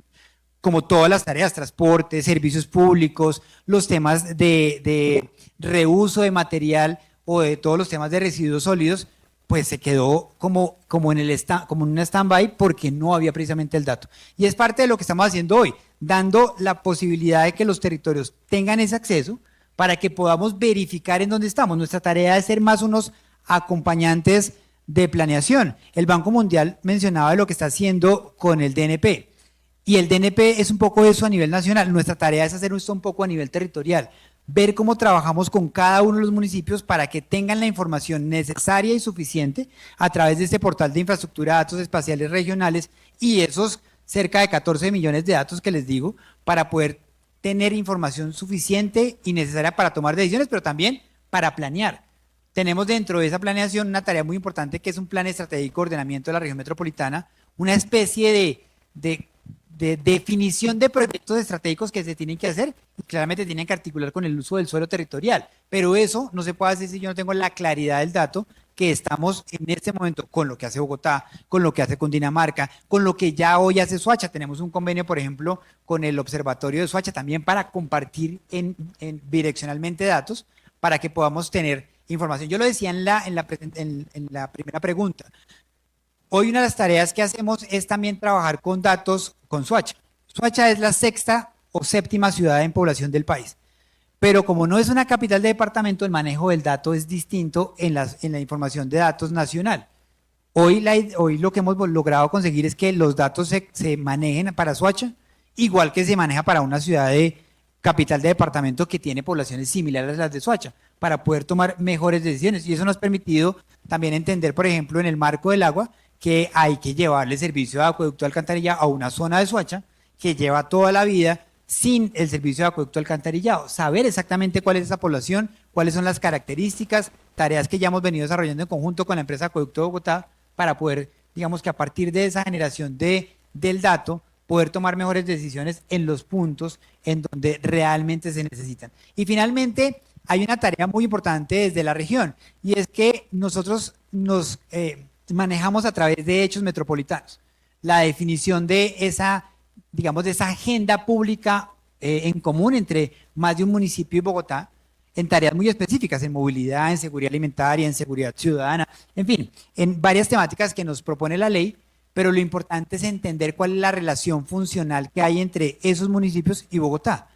como todas las tareas, transporte, servicios públicos, los temas de reuso de material o de todos los temas de residuos sólidos, pues se quedó como en un stand-by porque no había precisamente el dato. Y es parte de lo que estamos haciendo hoy, dando la posibilidad de que los territorios tengan ese acceso para que podamos verificar en dónde estamos. Nuestra tarea es ser más unos acompañantes de planeación. El Banco Mundial mencionaba lo que está haciendo con el DNP. Y el DNP es un poco eso a nivel nacional. Nuestra tarea es hacer esto un poco a nivel territorial. Ver cómo trabajamos con cada uno de los municipios para que tengan la información necesaria y suficiente a través de este portal de infraestructura de datos espaciales regionales y esos cerca de 14 millones de datos que les digo, para poder tener información suficiente y necesaria para tomar decisiones, pero también para planear. tenemos dentro de esa planeación una tarea muy importante que es un plan estratégico de ordenamiento de la región metropolitana, una especie de definición de proyectos estratégicos que se tienen que hacer y claramente tienen que articular con el uso del suelo territorial. Pero eso no se puede hacer si yo no tengo la claridad del dato que estamos en este momento con lo que hace Bogotá, con lo que hace Cundinamarca, con lo que ya hoy hace Soacha. Tenemos un convenio, por ejemplo, con el Observatorio de Soacha también para compartir direccionalmente datos para que podamos tener información. Yo lo decía en la primera pregunta. Hoy una de las tareas que hacemos es también trabajar con datos con Soacha. Soacha es la sexta o séptima ciudad en población del país. Pero como no es una capital de departamento, el manejo del dato es distinto en la información de datos nacional. Hoy lo que hemos logrado conseguir es que los datos se manejen para Soacha, igual que se maneja para una ciudad de capital de departamento que tiene poblaciones similares a las de Soacha, para poder tomar mejores decisiones. Y eso nos ha permitido también entender, por ejemplo, en el marco del agua, que hay que llevarle servicio de acueducto de alcantarillado a una zona de Soacha que lleva toda la vida sin el servicio de acueducto de alcantarillado. Saber exactamente cuál es esa población, cuáles son las características, tareas que ya hemos venido desarrollando en conjunto con la empresa Acueducto de Bogotá para poder, digamos que a partir de esa generación del dato, poder tomar mejores decisiones en los puntos en donde realmente se necesitan. Y finalmente, hay una tarea muy importante desde la región y es que nosotros nos manejamos a través de hechos metropolitanos. La definición de esa, digamos, de esa agenda pública en común entre más de un municipio y Bogotá en tareas muy específicas, en movilidad, en seguridad alimentaria, en seguridad ciudadana, en fin, en varias temáticas que nos propone la ley, pero lo importante es entender cuál es la relación funcional que hay entre esos municipios y Bogotá.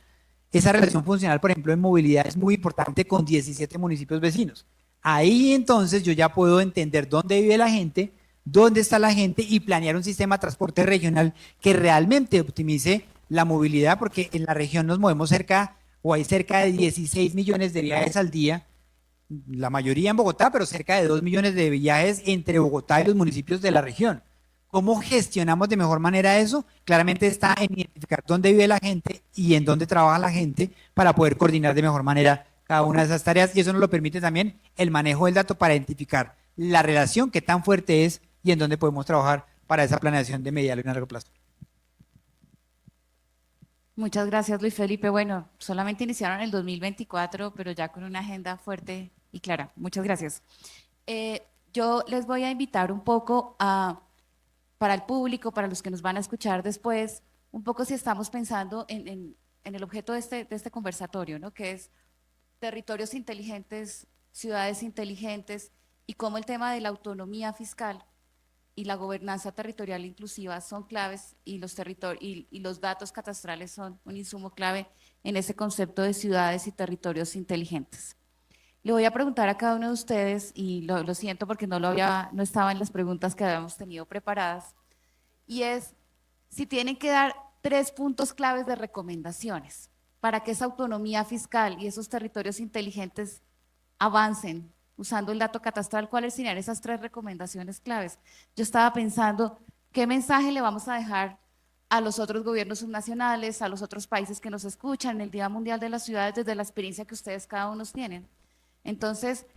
Esa relación funcional, por ejemplo, en movilidad es muy importante con 17 municipios vecinos. Ahí entonces yo ya puedo entender dónde vive la gente, dónde está la gente y planear un sistema de transporte regional que realmente optimice la movilidad, porque en la región nos movemos hay cerca de 16 millones de viajes al día, la mayoría en Bogotá, pero cerca de 2 millones de viajes entre Bogotá y los municipios de la región. ¿Cómo gestionamos de mejor manera eso? Claramente está en identificar dónde vive la gente y en dónde trabaja la gente para poder coordinar de mejor manera cada una de esas tareas, y eso nos lo permite también el manejo del dato para identificar la relación que tan fuerte es y en dónde podemos trabajar para esa planeación de mediano y largo plazo. Muchas gracias, Luis Felipe. Bueno, solamente iniciaron el 2024, pero ya con una agenda fuerte y clara. Muchas gracias. Yo les voy a invitar un poco para el público, para los que nos van a escuchar después, un poco si estamos pensando en el objeto de este conversatorio, ¿no? Que es territorios inteligentes, ciudades inteligentes, y cómo el tema de la autonomía fiscal y la gobernanza territorial inclusiva son claves, y los datos catastrales son un insumo clave en ese concepto de ciudades y territorios inteligentes. Le voy a preguntar a cada uno de ustedes, y lo siento porque no estaba en las preguntas que habíamos tenido preparadas, y es si tienen que dar 3 puntos claves de recomendaciones para que esa autonomía fiscal y esos territorios inteligentes avancen usando el dato catastral. ¿Cuáles serían esas 3 recomendaciones claves? Yo estaba pensando, ¿qué mensaje le vamos a dejar a los otros gobiernos subnacionales, a los otros países que nos escuchan en el Día Mundial de las Ciudades desde la experiencia que ustedes cada uno tienen? Entonces,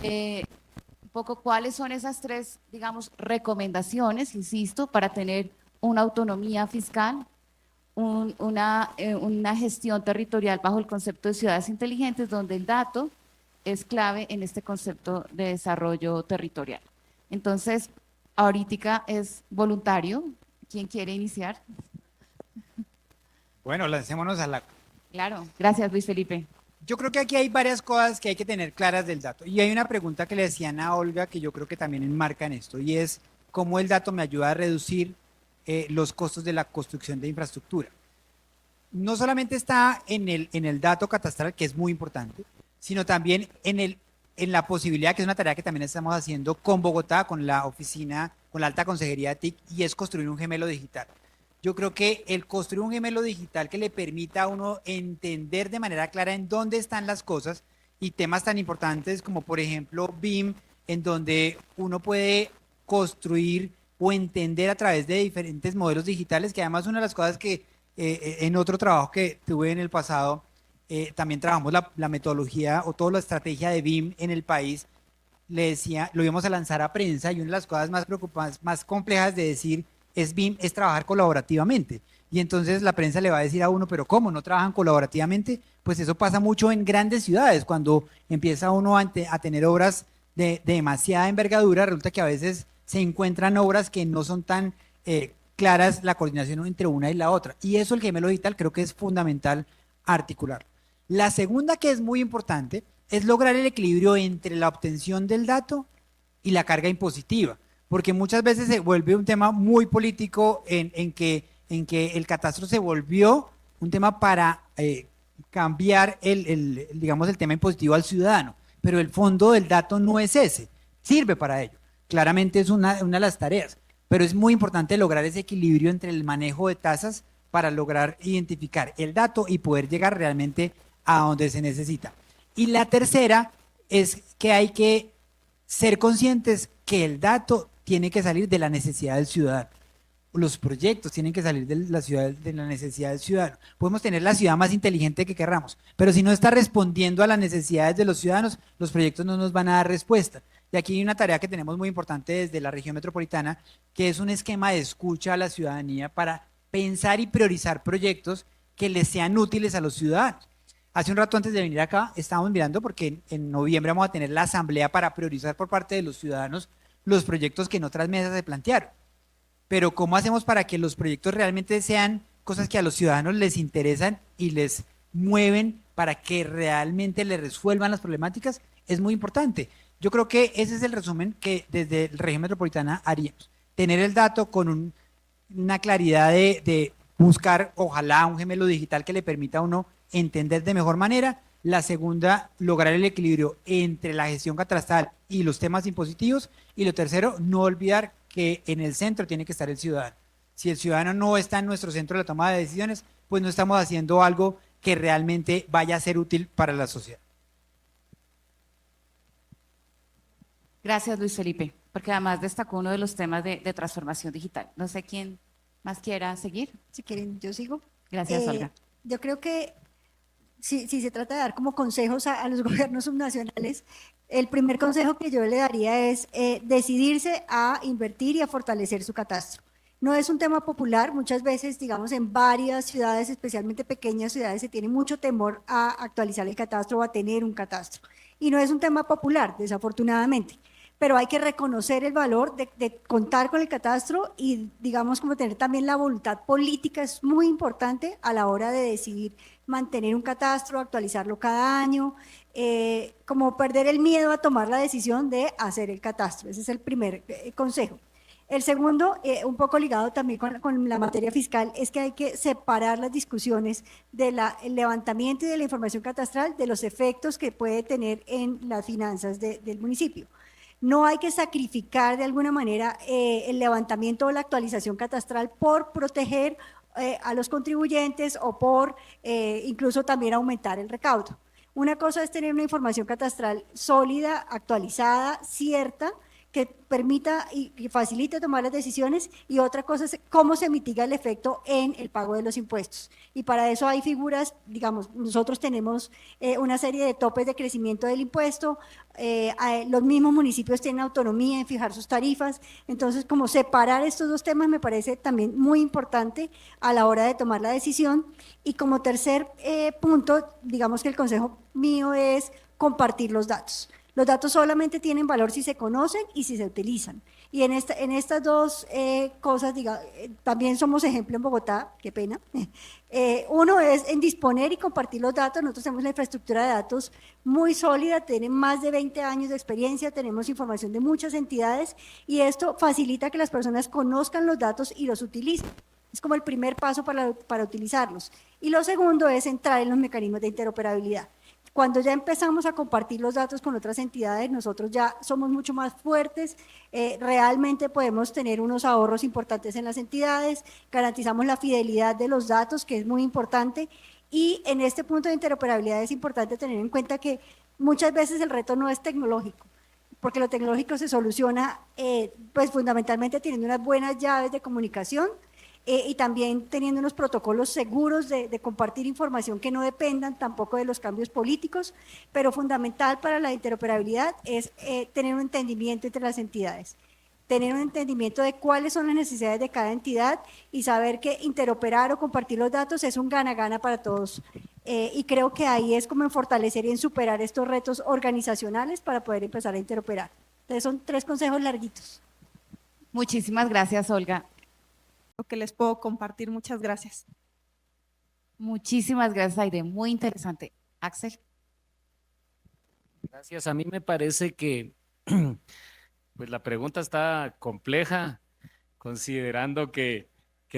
un poco cuáles son esas 3, digamos, recomendaciones, insisto, para tener una autonomía fiscal, una gestión territorial bajo el concepto de ciudades inteligentes, donde el dato es clave en este concepto de desarrollo territorial. Entonces, ahorita es voluntario. ¿Quién quiere iniciar? Bueno, lancémonos a la... Claro, gracias, Luis Felipe. Yo creo que aquí hay varias cosas que hay que tener claras del dato. Y hay una pregunta que le decían a Olga que yo creo que también enmarca en esto, y es cómo el dato me ayuda a reducir los costos de la construcción de infraestructura. No solamente está en el dato catastral, que es muy importante, sino también en la posibilidad, que es una tarea que también estamos haciendo con Bogotá, con la oficina, con la alta consejería de TIC, y es construir un gemelo digital. Yo creo que el construir un gemelo digital que le permita a uno entender de manera clara en dónde están las cosas, y temas tan importantes como, por ejemplo, BIM, en donde uno puede construir o entender a través de diferentes modelos digitales, que además una de las cosas que en otro trabajo que tuve en el pasado, también trabajamos la metodología o toda la estrategia de BIM en el país, le decía, lo íbamos a lanzar a prensa, y una de las cosas más preocupantes, más complejas de decir es BIM, es trabajar colaborativamente. Y entonces la prensa le va a decir a uno, pero ¿cómo no trabajan colaborativamente? Pues eso pasa mucho en grandes ciudades, cuando empieza uno a tener obras de demasiada envergadura, resulta que a veces se encuentran obras que no son tan claras la coordinación entre una y la otra. Y eso el gemelo digital creo que es fundamental articular. La segunda, que es muy importante, es lograr el equilibrio entre la obtención del dato y la carga impositiva, porque muchas veces se vuelve un tema muy político en que el catastro se volvió un tema para cambiar digamos, el tema impositivo al ciudadano, pero el fondo del dato no es ese, sirve para ello, claramente es una de las tareas, pero es muy importante lograr ese equilibrio entre el manejo de tasas para lograr identificar el dato y poder llegar realmente a donde se necesita. Y la tercera es que hay que ser conscientes que el dato tiene que salir de la necesidad del ciudadano. Los proyectos tienen que salir de la necesidad del ciudadano. Podemos tener la ciudad más inteligente que querramos, pero si no está respondiendo a las necesidades de los ciudadanos, los proyectos no nos van a dar respuesta. Y aquí hay una tarea que tenemos muy importante desde la región metropolitana, que es un esquema de escucha a la ciudadanía para pensar y priorizar proyectos que les sean útiles a los ciudadanos. Hace un rato antes de venir acá estábamos mirando porque en noviembre vamos a tener la asamblea para priorizar por parte de los ciudadanos los proyectos que en otras mesas se plantearon. Pero ¿cómo hacemos para que los proyectos realmente sean cosas que a los ciudadanos les interesan y les mueven para que realmente les resuelvan las problemáticas? Es muy importante. Yo creo que ese es el resumen que desde la región metropolitana haríamos. Tener el dato con una claridad de buscar, ojalá, un gemelo digital que le permita a uno entender de mejor manera. La segunda, lograr el equilibrio entre la gestión catastral y los temas impositivos. Y lo tercero, no olvidar que en el centro tiene que estar el ciudadano. Si el ciudadano no está en nuestro centro de la toma de decisiones, pues no estamos haciendo algo que realmente vaya a ser útil para la sociedad. Gracias, Luis Felipe, porque además destacó uno de los temas de transformación digital. No sé quién más quiera seguir. Si quieren, yo sigo. Gracias, Olga. Yo creo que si se trata de dar como consejos a los gobiernos subnacionales, el primer consejo que yo le daría es decidirse a invertir y a fortalecer su catastro. No es un tema popular, muchas veces, digamos, en varias ciudades, especialmente pequeñas ciudades, se tiene mucho temor a actualizar el catastro o a tener un catastro. Y no es un tema popular, desafortunadamente, pero hay que reconocer el valor de contar con el catastro y, digamos, como tener también la voluntad política es muy importante a la hora de decidir mantener un catastro, actualizarlo cada año, como perder el miedo a tomar la decisión de hacer el catastro. Ese es el primer consejo. El segundo, un poco ligado también con la materia fiscal, es que hay que separar las discusiones del levantamiento y de la información catastral de los efectos que puede tener en las finanzas del municipio. No hay que sacrificar de alguna manera el levantamiento o la actualización catastral por proteger a los contribuyentes o por incluso también aumentar el recaudo. Una cosa es tener una información catastral sólida, actualizada, cierta, que permita y facilite tomar las decisiones, y otra cosa es cómo se mitiga el efecto en el pago de los impuestos. Y para eso hay figuras, digamos, nosotros tenemos una serie de topes de crecimiento del impuesto, los mismos municipios tienen autonomía en fijar sus tarifas, entonces como separar estos dos temas me parece también muy importante a la hora de tomar la decisión. Y como tercer punto, digamos que el consejo mío es compartir los datos. Los datos solamente tienen valor si se conocen y si se utilizan. Y en estas dos cosas, también somos ejemplo en Bogotá, qué pena. Uno es en disponer y compartir los datos. Nosotros tenemos la infraestructura de datos muy sólida, tienen más de 20 años de experiencia, tenemos información de muchas entidades y esto facilita que las personas conozcan los datos y los utilicen. Es como el primer paso para utilizarlos. Y lo segundo es entrar en los mecanismos de interoperabilidad. Cuando ya empezamos a compartir los datos con otras entidades, nosotros ya somos mucho más fuertes, realmente podemos tener unos ahorros importantes en las entidades, garantizamos la fidelidad de los datos, que es muy importante, y en este punto de interoperabilidad es importante tener en cuenta que muchas veces el reto no es tecnológico, porque lo tecnológico se soluciona pues fundamentalmente teniendo unas buenas llaves de comunicación, y también teniendo unos protocolos seguros de compartir información que no dependan tampoco de los cambios políticos, pero fundamental para la interoperabilidad es tener un entendimiento entre las entidades, tener un entendimiento de cuáles son las necesidades de cada entidad y saber que interoperar o compartir los datos es un gana-gana para todos. Y creo que ahí es como en fortalecer y en superar estos retos organizacionales para poder empezar a interoperar. Entonces son 3 consejos larguitos. Muchísimas gracias, Olga. Lo que les puedo compartir. Muchas gracias. Muchísimas gracias, Aide. Muy interesante. Axel. Gracias. A mí me parece que pues la pregunta está compleja, considerando que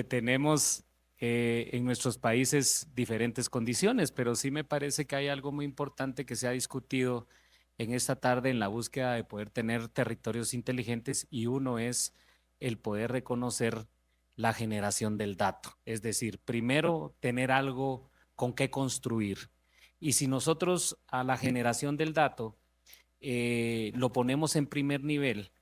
tenemos en nuestros países diferentes condiciones, pero sí me parece que hay algo muy importante que se ha discutido en esta tarde en la búsqueda de poder tener territorios inteligentes, y uno es el poder reconocer la generación del dato. Es decir, primero tener algo con qué construir. Y si nosotros a la generación del dato lo ponemos en primer nivel,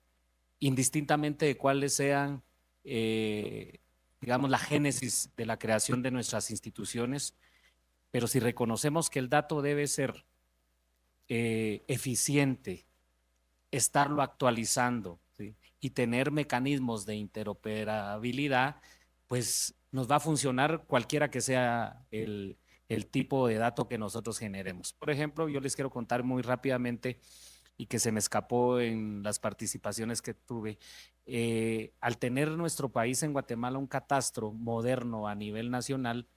indistintamente de cuáles sean, digamos, la génesis de la creación de nuestras instituciones, pero si reconocemos que el dato debe ser eficiente, estarlo actualizando, ¿sí?, y tener mecanismos de interoperabilidad, pues nos va a funcionar cualquiera que sea el tipo de dato que nosotros generemos. Por ejemplo, yo les quiero contar muy rápidamente, y que se me escapó en las participaciones que tuve. Al tener nuestro país en Guatemala un catastro moderno a nivel nacional,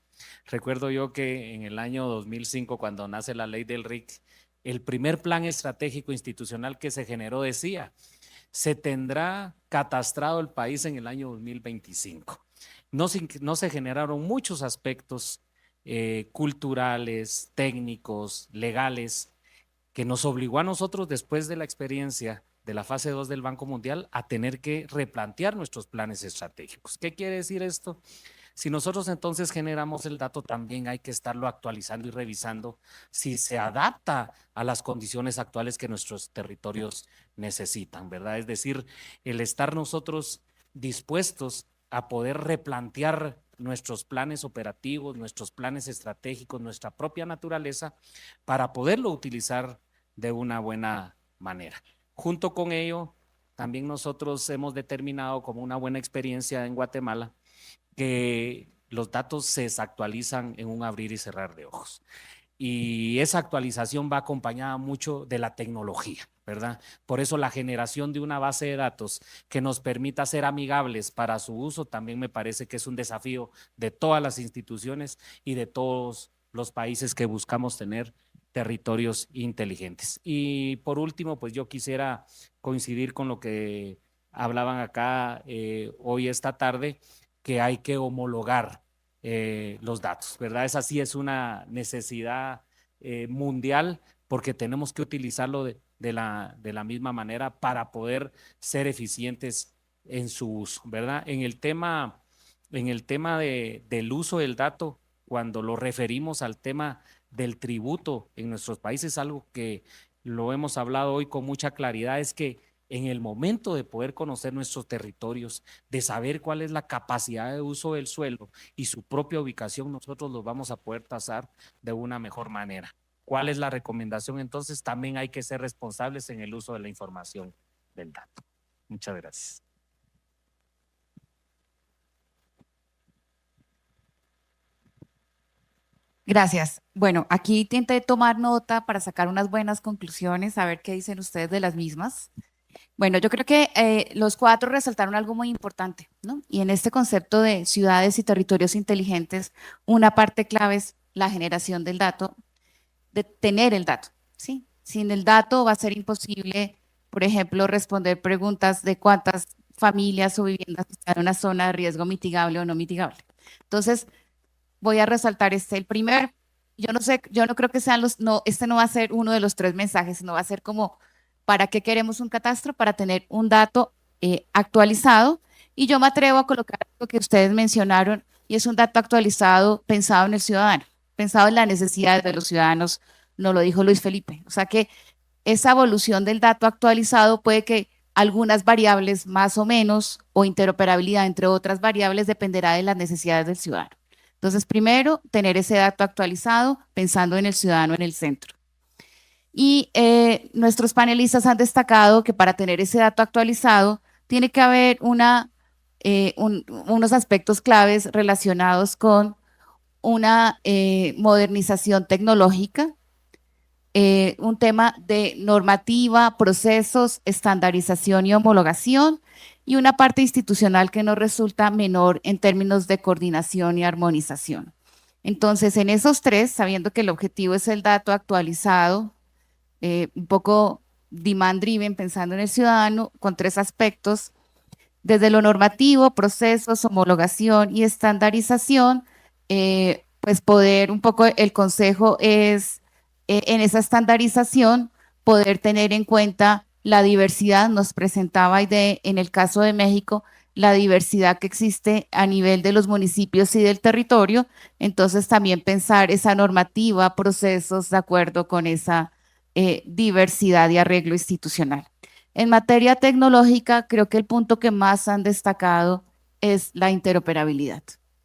recuerdo yo que en el año 2005, cuando nace la ley del RIC, el primer plan estratégico institucional que se generó decía: se tendrá catastrado el país en el año 2025. No se generaron muchos aspectos culturales, técnicos, legales, que nos obligó a nosotros, después de la experiencia de la fase 2 del Banco Mundial, a tener que replantear nuestros planes estratégicos. ¿Qué quiere decir esto? Si nosotros entonces generamos el dato, también hay que estarlo actualizando y revisando si se adapta a las condiciones actuales que nuestros territorios necesitan, ¿verdad? Es decir, el estar nosotros dispuestos a poder replantear nuestros planes operativos, nuestros planes estratégicos, nuestra propia naturaleza, para poderlo utilizar de una buena manera. Junto con ello, también nosotros hemos determinado como una buena experiencia en Guatemala que los datos se desactualizan en un abrir y cerrar de ojos. Y esa actualización va acompañada mucho de la tecnología, ¿verdad? Por eso la generación de una base de datos que nos permita ser amigables para su uso también me parece que es un desafío de todas las instituciones y de todos los países que buscamos tener territorios inteligentes. Y por último, pues yo quisiera coincidir con lo que hablaban acá hoy esta tarde, que hay que homologar los datos, ¿verdad? Esa sí es una necesidad mundial, porque tenemos que utilizarlo de la misma manera para poder ser eficientes en su uso, ¿verdad? En el tema del uso del dato, cuando lo referimos al tema del tributo en nuestros países, algo que lo hemos hablado hoy con mucha claridad, es que en el momento de poder conocer nuestros territorios, de saber cuál es la capacidad de uso del suelo y su propia ubicación, nosotros los vamos a poder tasar de una mejor manera. ¿Cuál es la recomendación? Entonces, también hay que ser responsables en el uso de la información del dato. Muchas gracias. Gracias. Bueno, aquí intenté tomar nota para sacar unas buenas conclusiones, a ver qué dicen ustedes de las mismas. Bueno, yo creo que los 4 resaltaron algo muy importante, ¿no? Y en este concepto de ciudades y territorios inteligentes, una parte clave es la generación del dato, de tener el dato, ¿sí? Sin el dato va a ser imposible, por ejemplo, responder preguntas de cuántas familias o viviendas están en una zona de riesgo mitigable o no mitigable. Entonces, voy a resaltar el primero. Yo no creo que sean este no va a ser uno de los 3 mensajes, sino va a ser como: ¿para qué queremos un catastro? Para tener un dato actualizado. Y yo me atrevo a colocar lo que ustedes mencionaron, y es un dato actualizado pensado en el ciudadano, pensado en las necesidades de los ciudadanos, nos lo dijo Luis Felipe. O sea que esa evolución del dato actualizado puede que algunas variables más o menos, o interoperabilidad entre otras variables, dependerá de las necesidades del ciudadano. Entonces, primero, tener ese dato actualizado pensando en el ciudadano en el centro. Y nuestros panelistas han destacado que para tener ese dato actualizado tiene que haber unos aspectos claves relacionados con una modernización tecnológica, un tema de normativa, procesos, estandarización y homologación, y una parte institucional que nos resulta menor en términos de coordinación y armonización. Entonces, en esos tres, sabiendo que el objetivo es el dato actualizado, un poco demand driven, pensando en el ciudadano, con tres aspectos, desde lo normativo, procesos, homologación y estandarización, pues poder un poco, el consejo es en esa estandarización poder tener en cuenta la diversidad, nos presentaba en el caso de México, la diversidad que existe a nivel de los municipios y del territorio, entonces también pensar esa normativa, procesos de acuerdo con esa diversidad y arreglo institucional. En materia tecnológica, creo que el punto que más han destacado es la interoperabilidad,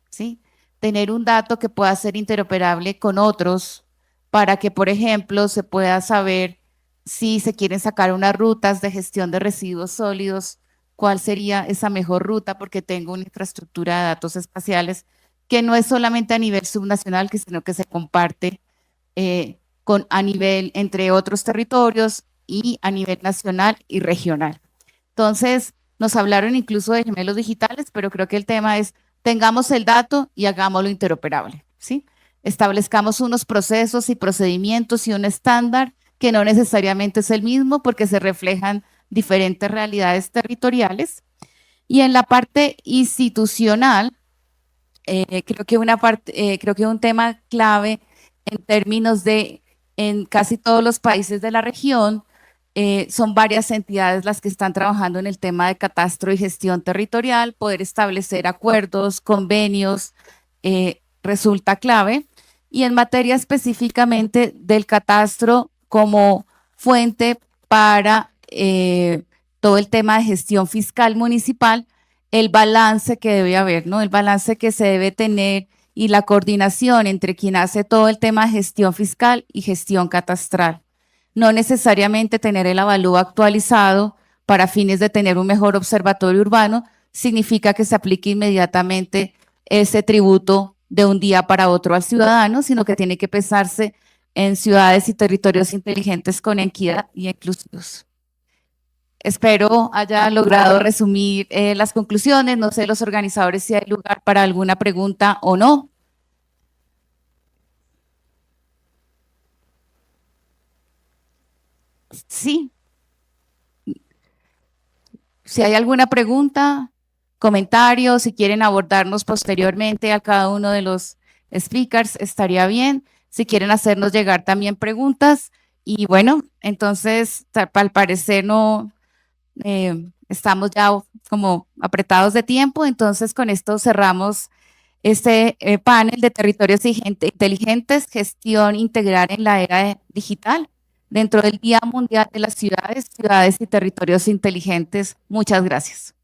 ¿sí? Tener un dato que pueda ser interoperable con otros para que, por ejemplo, se pueda saber si se quieren sacar unas rutas de gestión de residuos sólidos, cuál sería esa mejor ruta, porque tengo una infraestructura de datos espaciales que no es solamente a nivel subnacional, sino que se comparte a nivel entre otros territorios y a nivel nacional y regional. Entonces, nos hablaron incluso de gemelos digitales, pero creo que el tema es, tengamos el dato y hagámoslo interoperable, ¿sí? Establezcamos unos procesos y procedimientos y un estándar que no necesariamente es el mismo porque se reflejan diferentes realidades territoriales. Y en la parte institucional, creo que un tema clave en términos de, en casi todos los países de la región, son varias entidades las que están trabajando en el tema de catastro y gestión territorial, poder establecer acuerdos, convenios, resulta clave. Y en materia específicamente del catastro como fuente para todo el tema de gestión fiscal municipal, el balance que debe haber, ¿no? El balance que se debe tener y la coordinación entre quien hace todo el tema de gestión fiscal y gestión catastral. No necesariamente tener el avalúo actualizado para fines de tener un mejor observatorio urbano significa que se aplique inmediatamente ese tributo de un día para otro al ciudadano, sino que tiene que pensarse en ciudades y territorios inteligentes con equidad y inclusivos. Espero haya logrado resumir las conclusiones. No sé los organizadores si hay lugar para alguna pregunta o no. Sí. Si hay alguna pregunta, comentario, si quieren abordarnos posteriormente a cada uno de los speakers, estaría bien. Si quieren hacernos llegar también preguntas. Y bueno, entonces, al parecer no estamos ya como apretados de tiempo, entonces con esto cerramos este panel de territorios inteligentes, gestión integral en la era digital, dentro del Día Mundial de las Ciudades, Ciudades y Territorios Inteligentes. Muchas gracias.